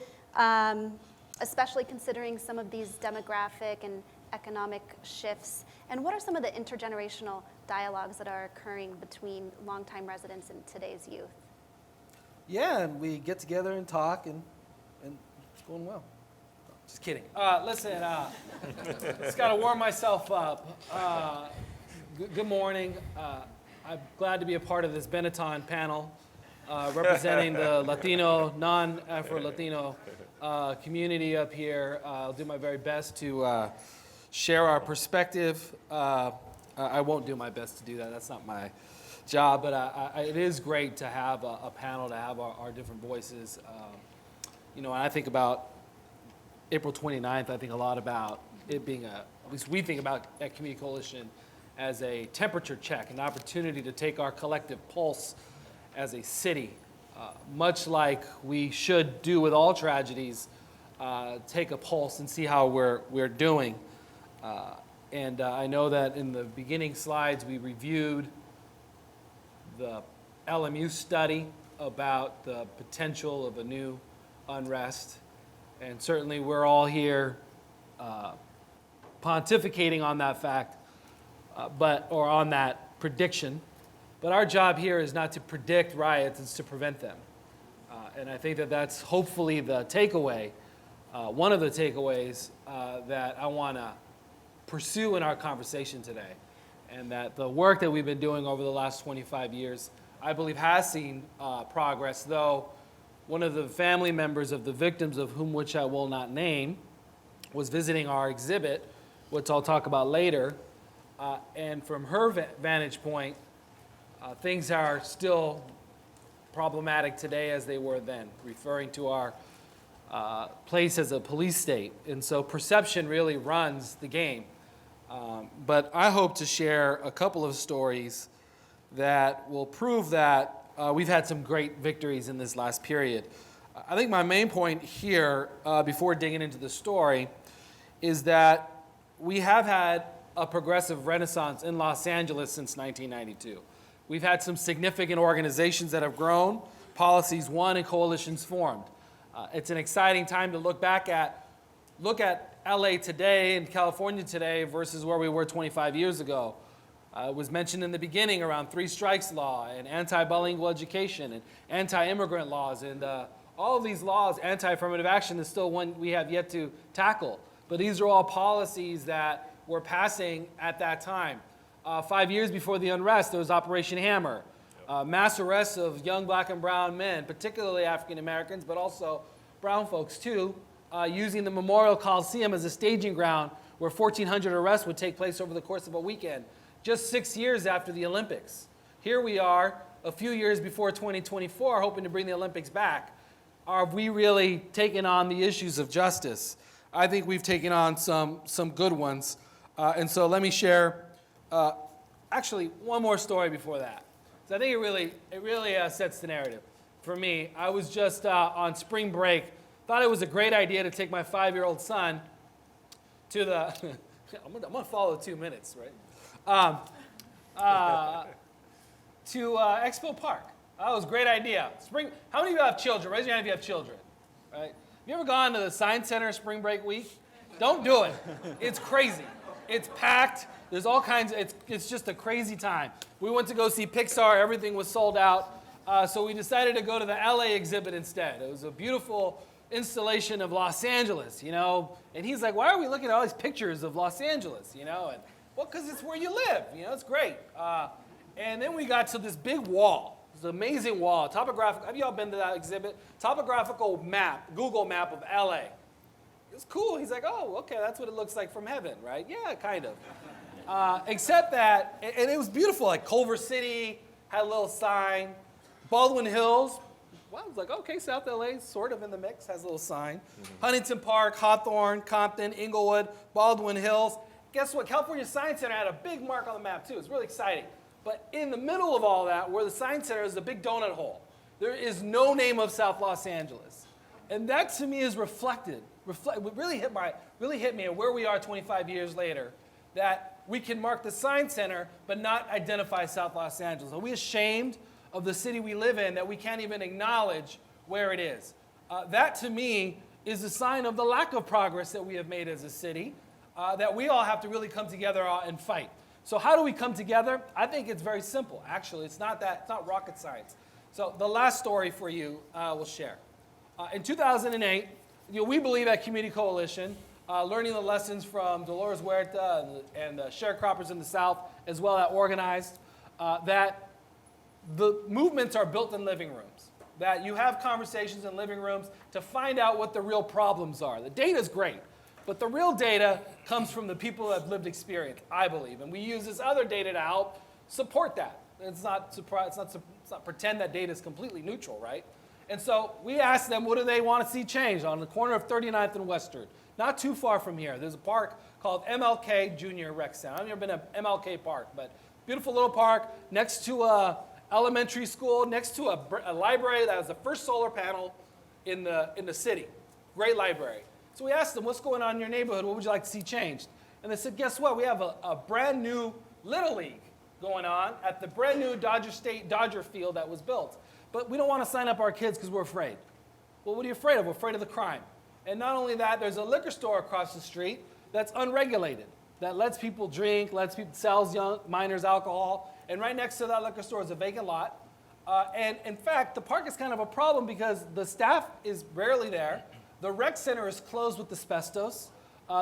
[SPEAKER 3] especially considering some of these demographic and economic shifts? And what are some of the intergenerational dialogues that are occurring between longtime residents and today's youth?
[SPEAKER 6] Yeah, and we get together and talk, and it's going well. Just kidding.
[SPEAKER 7] Listen, just got to warm myself up. Good morning. I'm glad to be a part of this Benetton panel representing the Latino, non-Afro-Latino community up here. I'll do my very best to share our perspective. I won't do my best to do that. That's not my job, but it is great to have a panel, to have our different voices. When I think about April 29th, I think a lot about it being at least we think about at Community Coalition as a temperature check, an opportunity to take our collective pulse as a city, much like we should do with all tragedies, take a pulse and see how we're doing. And I know that in the beginning slides, we reviewed the LMU study about the potential of a new unrest. And certainly we're all here pontificating on that fact, or on that prediction. But our job here is not to predict riots, it's to prevent them. And I think that that's hopefully the takeaway, one of the takeaways that I want to pursue in our conversation today. And that the work that we've been doing over the last 25 years, I believe has seen progress, though one of the family members of the victims, of whom which I will not name, was visiting our exhibit, which I'll talk about later. And from her vantage point, things are still problematic today as they were then, referring to our place as a police state. And so perception really runs the game. But I hope to share a couple of stories that will prove that we've had some great victories in this last period. I think my main point here, before digging into the story, is that we have had a progressive renaissance in Los Angeles since 1992. We've had some significant organizations that have grown, policies won, and coalitions formed. It's an exciting time to look at LA today and California today versus where we were 25 years ago. It was mentioned in the beginning around three strikes law and anti-bilingual education and anti-immigrant laws, and all of these laws, anti-affirmative action is still one we have yet to tackle. But these are all policies that were passing at that time. 5 years before the unrest, there was Operation Hammer, mass arrests of young black and brown men, particularly African Americans, but also brown folks too, using the Memorial Coliseum as a staging ground where 1,400 arrests would take place over the course of a weekend, just 6 years after the Olympics. Here we are, a few years before 2024, hoping to bring the Olympics back. Are we really taking on the issues of justice? I think we've taken on some good ones. And so let me share, actually, one more story before that. So I think it really sets the narrative. For me, I was just on spring break, thought it was a great idea to take my 5-year-old son to the, I'm gonna follow 2 minutes, right? To Expo Park. That was a great idea. How many of you have children? Raise your hand if you have children, right? Have you ever gone to the Science Center spring break week? Don't do it. It's crazy. It's packed. There's all kinds of, it's just a crazy time. We went to go see Pixar. Everything was sold out. So we decided to go to the LA exhibit instead. It was a beautiful installation of Los Angeles, you know. And he's like, why are we looking at all these pictures of Los Angeles, you know? And, well, because it's where you live, you know, it's great. And then we got to this big wall. It's an amazing wall. Topographical, have you all been to that exhibit? Topographical map, Google map of LA. It's cool. He's like, oh, okay, that's what it looks like from heaven, right? Yeah, kind of. Except that, and it was beautiful, like Culver City had a little sign. Baldwin Hills, well, I was like, okay, South LA, sort of in the mix, has a little sign. Huntington Park, Hawthorne, Compton, Inglewood, Baldwin Hills. Guess what? California Science Center had a big mark on the map, too. It's really exciting. But in the middle of all that, where the Science Center is a big donut hole, there is no name of South Los Angeles. And that, to me, is reflected. It really hit me, and where we are 25 years later, that we can mark the Science Center but not identify South Los Angeles. Are we ashamed of the city we live in that we can't even acknowledge where it is? That, to me, is a sign of the lack of progress that we have made as a city, that we all have to really come together and fight. So how do we come together? I think it's very simple, actually. It's not rocket science. So the last story for you we'll share. In 2008, we believe at Community Coalition, learning the lessons from Dolores Huerta and the sharecroppers in the South, as well as Organized, that the movements are built in living rooms, that you have conversations in living rooms to find out what the real problems are. The data's great, but the real data comes from the people that have lived experience, I believe, and we use this other data to help support that. It's not pretend that data is completely neutral, right? And so we asked them, what do they want to see changed on the corner of 39th and Western? Not too far from here. There's a park called MLK Junior Rec Center. I've never been to MLK Park, but beautiful little park next to a elementary school, next to a library that has the first solar panel in the city. Great library. So we asked them, what's going on in your neighborhood? What would you like to see changed? And they said, guess what? We have a brand new Little League going on at the brand new Dodger field that was built. But we don't want to sign up our kids because we're afraid. Well, what are you afraid of? We're afraid of the crime. And not only that, there's a liquor store across the street that's unregulated, that lets people drink, sells young minors alcohol. And right next to that liquor store is a vacant lot. And in fact, the park is kind of a problem because the staff is rarely there. The rec center is closed with asbestos.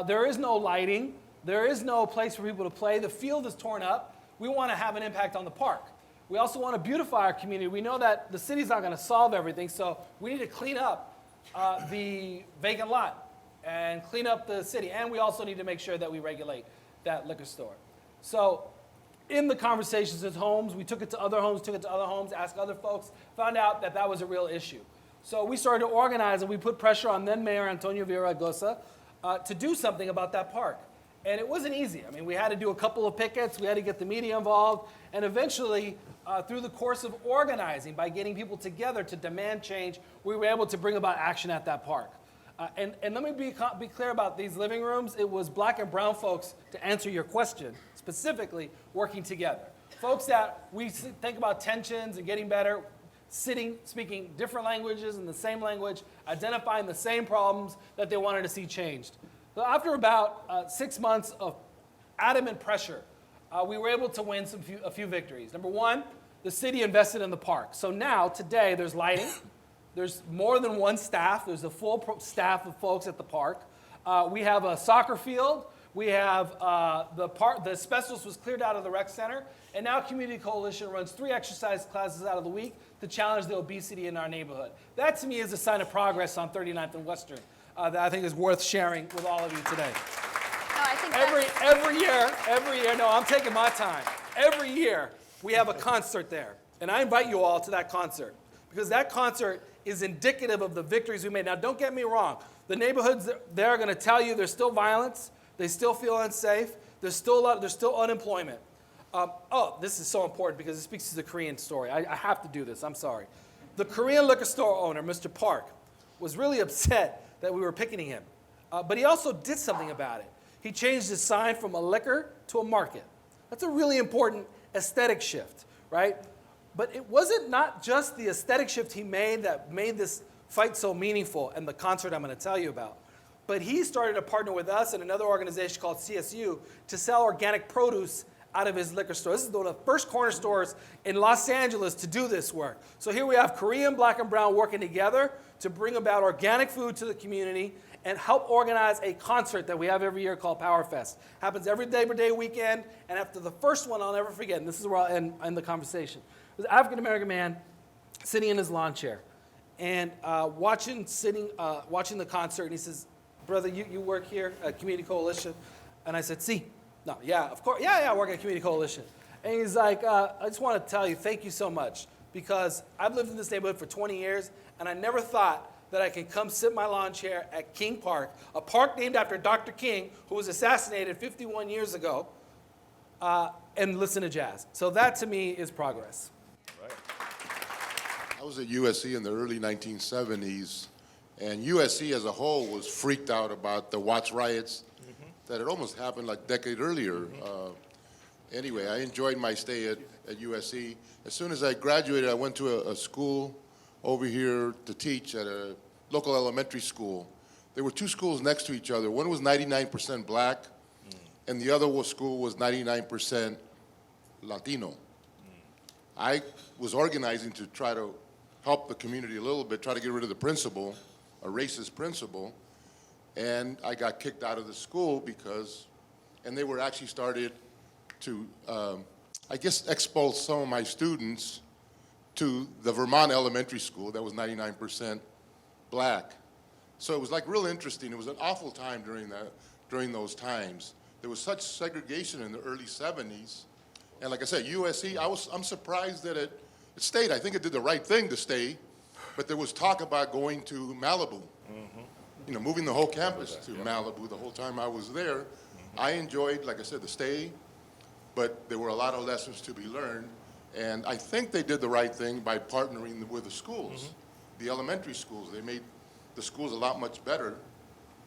[SPEAKER 7] There is no lighting. There is no place for people to play. The field is torn up. We want to have an impact on the park. We also want to beautify our community. We know that the city's not going to solve everything, so we need to clean up the vacant lot and clean up the city. And we also need to make sure that we regulate that liquor store. So in the conversations with homes, we took it to other homes, asked other folks, found out that that was a real issue. So we started to organize, and we put pressure on then Mayor Antonio Villaraigosa to do something about that park. And it wasn't easy. I mean, we had to do a couple of pickets, we had to get the media involved, and eventually, through the course of organizing, by getting people together to demand change, we were able to bring about action at that park. And let me be clear about these living rooms. It was black and brown folks, to answer your question, specifically working together. Folks that we think about tensions and getting better, sitting, speaking different languages in the same language, identifying the same problems that they wanted to see changed. So after about 6 months of adamant pressure, we were able to win a few victories. Number one, the city invested in the park. So now, today, there's lighting. There's more than one staff. There's a full staff of folks at the park. We have a soccer field. We have the asbestos was cleared out of the rec center. And now Community Coalition runs 3 exercise classes out of the week to challenge the obesity in our neighborhood. That, to me, is a sign of progress on 39th and Western that I think is worth sharing with all of you today.
[SPEAKER 3] No, I think
[SPEAKER 7] Every year, no, I'm taking my time. Every year, we have a concert there. And I invite you all to that concert, because that concert is indicative of the victories we made. Now, don't get me wrong. The neighborhoods there are going to tell you there's still violence. They still feel unsafe. There's still unemployment. This is so important because it speaks to the Korean story. I have to do this. I'm sorry. The Korean liquor store owner, Mr. Park, was really upset that we were picketing him. But he also did something about it. He changed his sign from a liquor to a market. That's a really important aesthetic shift, right? But it wasn't not just the aesthetic shift he made that made this fight so meaningful and the concert I'm going to tell you about. But he started to partner with us and another organization called CSU to sell organic produce out of his liquor store. This is one of the first corner stores in Los Angeles to do this work. So here we have Korean, black, and brown working together to bring about organic food to the community and help organize a concert that we have every year called Power Fest. Happens every Labor Day weekend, and after the first one, I'll never forget, and this is where I'll end the conversation. There's an African-American man sitting in his lawn chair and watching the concert, and he says, "Brother, you work here at Community Coalition?" And I said, "See." No, yeah, of course, yeah, I work at Community Coalition. And he's like, "I just want to tell you, thank you so much, because I've lived in this neighborhood for 20 years, and I never thought that I could come sit in my lawn chair at King Park, a park named after Dr. King, who was assassinated 51 years ago, and listen to jazz." So that, to me, is progress.
[SPEAKER 8] I was at USC in the early 1970s, and USC as a whole was freaked out about the Watts riots that had almost happened like a decade earlier. Anyway, I enjoyed my stay at USC. As soon as I graduated, I went to a school over here to teach at a local elementary school. There were 2 schools next to each other. One was 99% black, and the other school was 99% Latino. I was organizing to try to help the community a little bit, try to get rid of the principal, a racist principal, and I got kicked out of the school because, and they were actually started to, I guess, expel some of my students to the Vermont elementary school that was 99% black. So it was like real interesting. It was an awful time during those times. There was such segregation in the early 70s. And like I said, USC, I'm surprised that it stayed. I think it did the right thing to stay, but there was talk about going to Malibu. You know, moving the whole campus to Malibu the whole time I was there. I enjoyed, like I said, the stay, but there were a lot of lessons to be learned. And I think they did the right thing by partnering with the schools, the elementary schools. They made the schools a lot much better.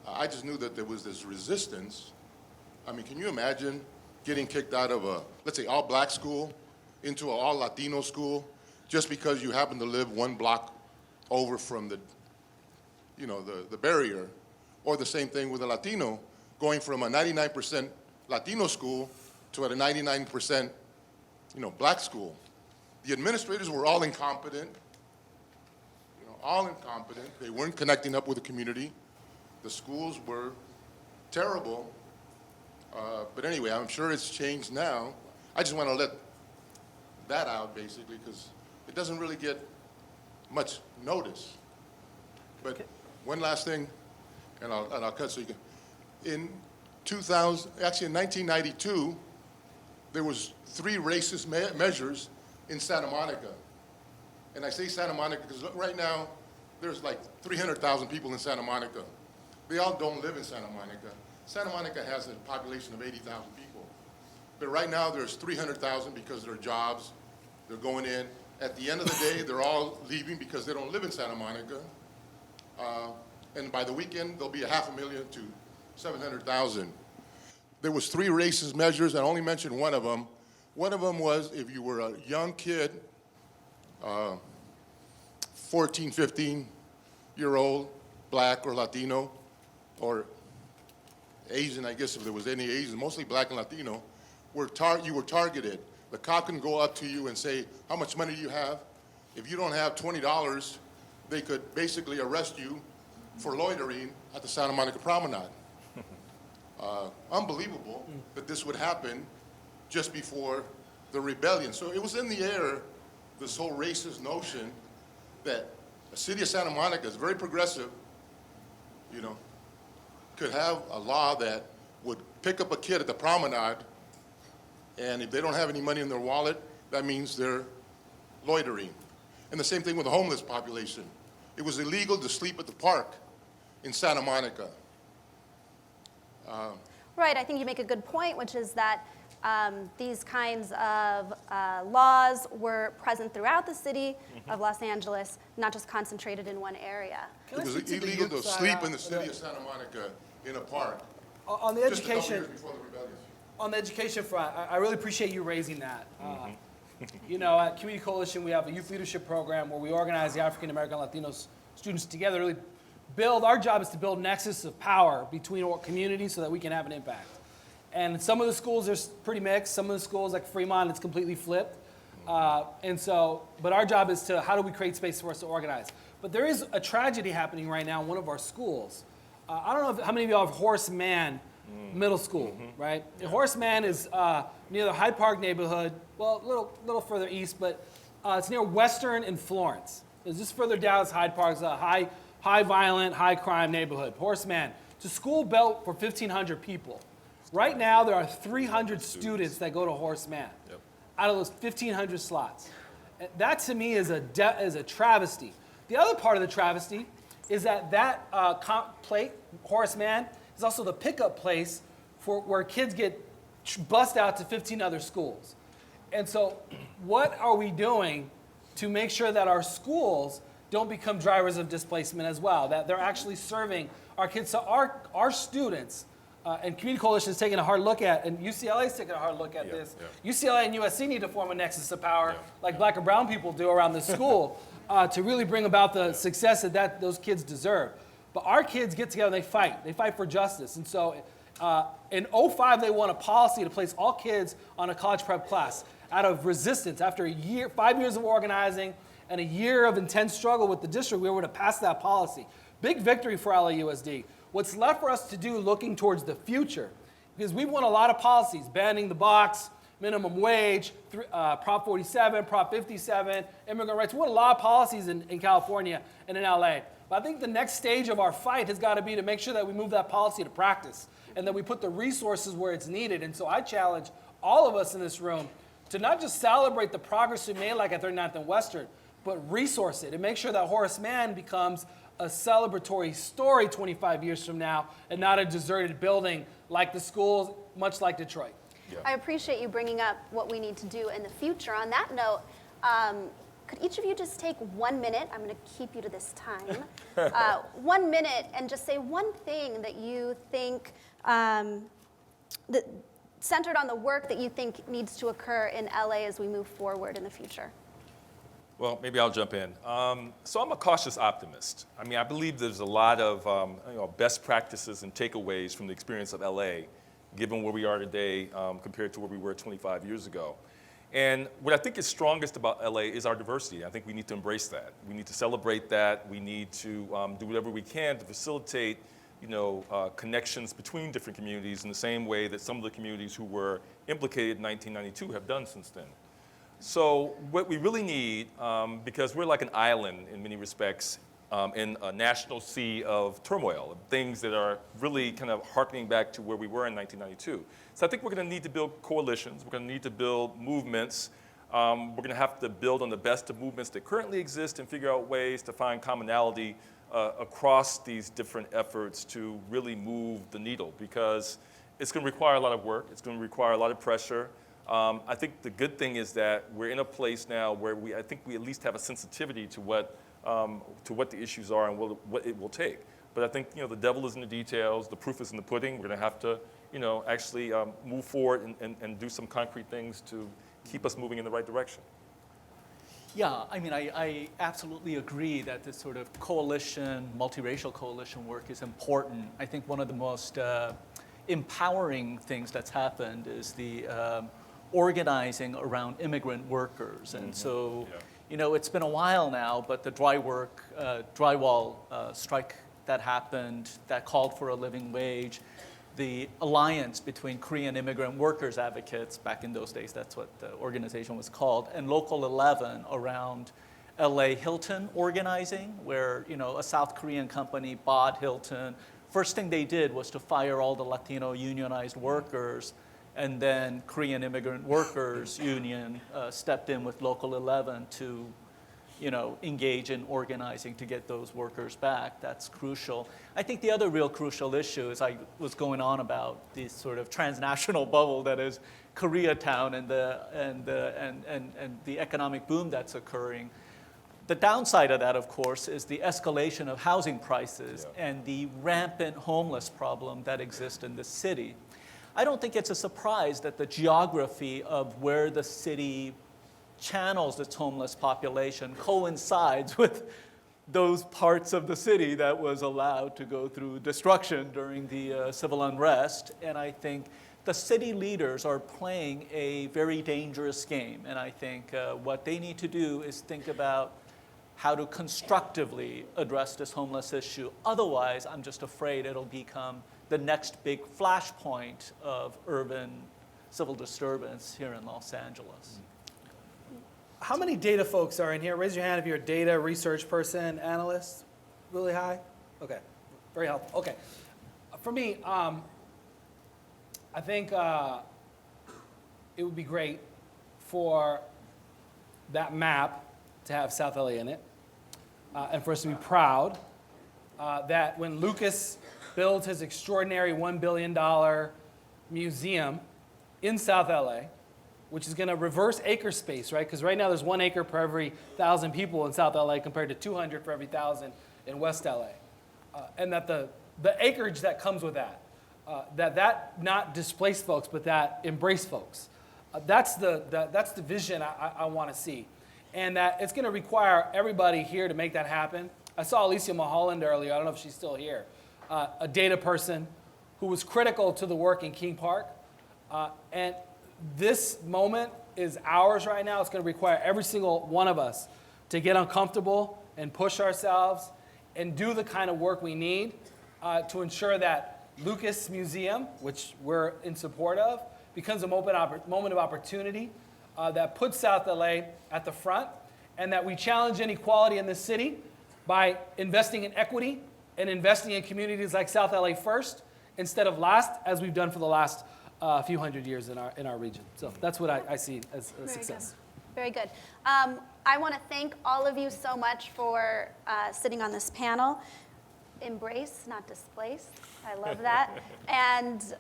[SPEAKER 8] I just knew that there was this resistance. I mean, can you imagine getting kicked out of a, let's say, all-black school into an all-Latino school just because you happen to live 1 block over from the barrier? Or the same thing with a Latino, going from a 99% Latino school to a 99% black school. The administrators were all incompetent, They weren't connecting up with the community. The schools were terrible. But anyway, I'm sure it's changed now. I just want to let that out basically because it doesn't really get much notice. But one last thing, and I'll cut so you can. In 1992, there was 3 racist measures in Santa Monica. And I say Santa Monica because right now, there's like 300,000 people in Santa Monica. They all don't live in Santa Monica. Santa Monica has a population of 80,000 people. But right now, there's 300,000 because of their jobs. They're going in. At the end of the day, they're all leaving because they don't live in Santa Monica. And by the weekend, there'll be 500,000 to 700,000. There was 3 racist measures. I only mentioned one of them. One of them was if you were a young kid, 14, 15-year-old, black or Latino, or Asian, I guess if there was any Asian, mostly black and Latino, you were targeted. The cop can go up to you and say, how much money do you have? If you don't have $20, they could basically arrest you for loitering at the Santa Monica Promenade. Unbelievable that this would happen just before the rebellion. So it was in the air, this whole racist notion that the city of Santa Monica is very progressive, you know, could have a law that would pick up a kid at the promenade, and if they don't have any money in their wallet, that means they're loitering. And the same thing with the homeless population. It was illegal to sleep at the park in Santa Monica.
[SPEAKER 3] Right, I think you make a good point, which is that these kinds of laws were present throughout the city of Los Angeles, not just concentrated in one area.
[SPEAKER 8] It was illegal to sleep in the city of Santa Monica in a park.
[SPEAKER 7] On the
[SPEAKER 8] Just a couple
[SPEAKER 7] education,
[SPEAKER 8] years before the rebellion.
[SPEAKER 7] on the education front, I really appreciate you raising that. You know, at Community Coalition, we have a youth leadership program where we organize the African American Latino students together, really our job is to build nexus of power between our communities so that we can have an impact. And some of the schools are pretty mixed. Some of the schools, like Fremont, it's completely flipped. But our job is how do we create space for us to organize? But there is a tragedy happening right now in one of our schools. I don't know how many of y'all have Horace Mann Middle School, right? Yeah. Horace Mann is near the Hyde Park neighborhood, well, a little further east, but it's near Western and Florence. It's just further down as Hyde Park. It's a high violent, high crime neighborhood. Horace Mann. It's a school built for 1,500 people. Right now, there are 300 students that go to Horace Mann out of those 1,500 slots. That, to me, is a travesty. The other part of the travesty is that Horace Mann, is also the pickup place for where kids get bussed out to 15 other schools. And so what are we doing to make sure that our schools don't become drivers of displacement as well, that they're actually serving our kids? So our students, and Community Coalition is taking a hard look at, and UCLA is taking a hard look at this. Yeah. UCLA and USC need to form a nexus of power like black and brown people do around the school to really bring about the success that those kids deserve. But our kids get together and they fight. They fight for justice. And so in 2005, they won a policy to place all kids on a college prep class out of resistance. After 5 years of organizing and a year of intense struggle with the district, we were able to pass that policy. Big victory for LAUSD. What's left for us to do looking towards the future, because we've won a lot of policies, banning the box, minimum wage, Prop 47, Prop 57, immigrant rights. We won a lot of policies in California and in LA. But I think the next stage of our fight has got to be to make sure that we move that policy to practice and that we put the resources where it's needed. And so I challenge all of us in this room to not just celebrate the progress we made like at 39th and Western, but resource it and make sure that Horace Mann becomes a celebratory story 25 years from now and not a deserted building like the schools, much like Detroit.
[SPEAKER 3] Yeah. I appreciate you bringing up what we need to do in the future. On that note, could each of you just take 1 minute? I'm going to keep you to this time. 1 minute and just say one thing that you think that centered on the work that you think needs to occur in LA as we move forward in the future.
[SPEAKER 4] Well, maybe I'll jump in. So I'm a cautious optimist. I mean, I believe there's a lot of best practices and takeaways from the experience of LA, given where we are today compared to where we were 25 years ago. And what I think is strongest about LA is our diversity. I think we need to embrace that. We need to celebrate that. We need to do whatever we can to facilitate, connections between different communities in the same way that some of the communities who were implicated in 1992 have done since then. So what we really need, because we're like an island in many respects, in a national sea of turmoil, of things that are really kind of harkening back to where we were in 1992. So I think we're going to need to build coalitions. We're going to need to build movements. We're going to have to build on the best of movements that currently exist and figure out ways to find commonality across these different efforts to really move the needle, because it's going to require a lot of work. It's going to require a lot of pressure. I think the good thing is that we're in a place now where I think we at least have a sensitivity to what the issues are and what it will take. But I think the devil is in the details. The proof is in the pudding. We're going to have to actually move forward and do some concrete things to keep us moving in the right direction.
[SPEAKER 5] Yeah, I mean, I absolutely agree that this sort of coalition, multiracial coalition work is important. I think one of the most empowering things that's happened is the organizing around immigrant workers. And so, it's been a while now, but the drywall strike that happened, that called for a living wage, the alliance between Korean immigrant workers advocates, back in those days, that's what the organization was called, and Local 11 around LA Hilton organizing, where a South Korean company bought Hilton. First thing they did was to fire all the Latino unionized workers, and then Korean Immigrant Workers Union stepped in with Local 11 to engage in organizing to get those workers back. That's crucial. I think the other real crucial issue is I was going on about this sort of transnational bubble that is Koreatown and the economic boom that's occurring. The downside of that, of course, is the escalation of housing prices and the rampant homeless problem that exists in the city. I don't think it's a surprise that the geography of where the city channels its homeless population coincides with those parts of the city that was allowed to go through destruction during the civil unrest. And I think the city leaders are playing a very dangerous game. And I think what they need to do is think about how to constructively address this homeless issue. Otherwise, I'm just afraid it'll become the next big flashpoint of urban civil disturbance here in Los Angeles.
[SPEAKER 6] How many data folks are in here? Raise your hand if you're a data research person, analyst. Really high? Okay, very helpful. Okay, for me, I think it would be great for that map to have South LA in it, and for us to be proud that when Lucas builds his extraordinary $1 billion museum in South LA, which is going to reverse acre space, right? Because right now there's 1 acre per every 1,000 people in South LA compared to 200 for every 1,000 in West LA. And that the acreage that comes with that, that not displace folks, but that embrace folks. That's the vision I want to see. And that it's going to require everybody here to make that happen. I saw Alicia Mulholland earlier. I don't know if she's still here. A data person who was critical to the work in King Park. And this moment is ours right now. It's going to require every single one of us to get uncomfortable and push ourselves and do the kind of work we need to ensure that Lucas Museum, which we're in support of, becomes a moment of opportunity that puts South LA at the front, and that we challenge inequality in this city by investing in equity and investing in communities like South LA first instead of last, as we've done for the last few hundred years in our region. So that's what I see as a success.
[SPEAKER 3] Very good. I want to thank all of you so much for sitting on this panel. Embrace, not displace. I love that. And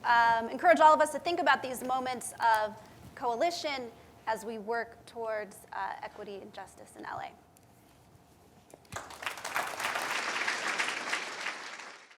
[SPEAKER 3] encourage all of us to think about these moments of coalition as we work towards equity and justice in LA.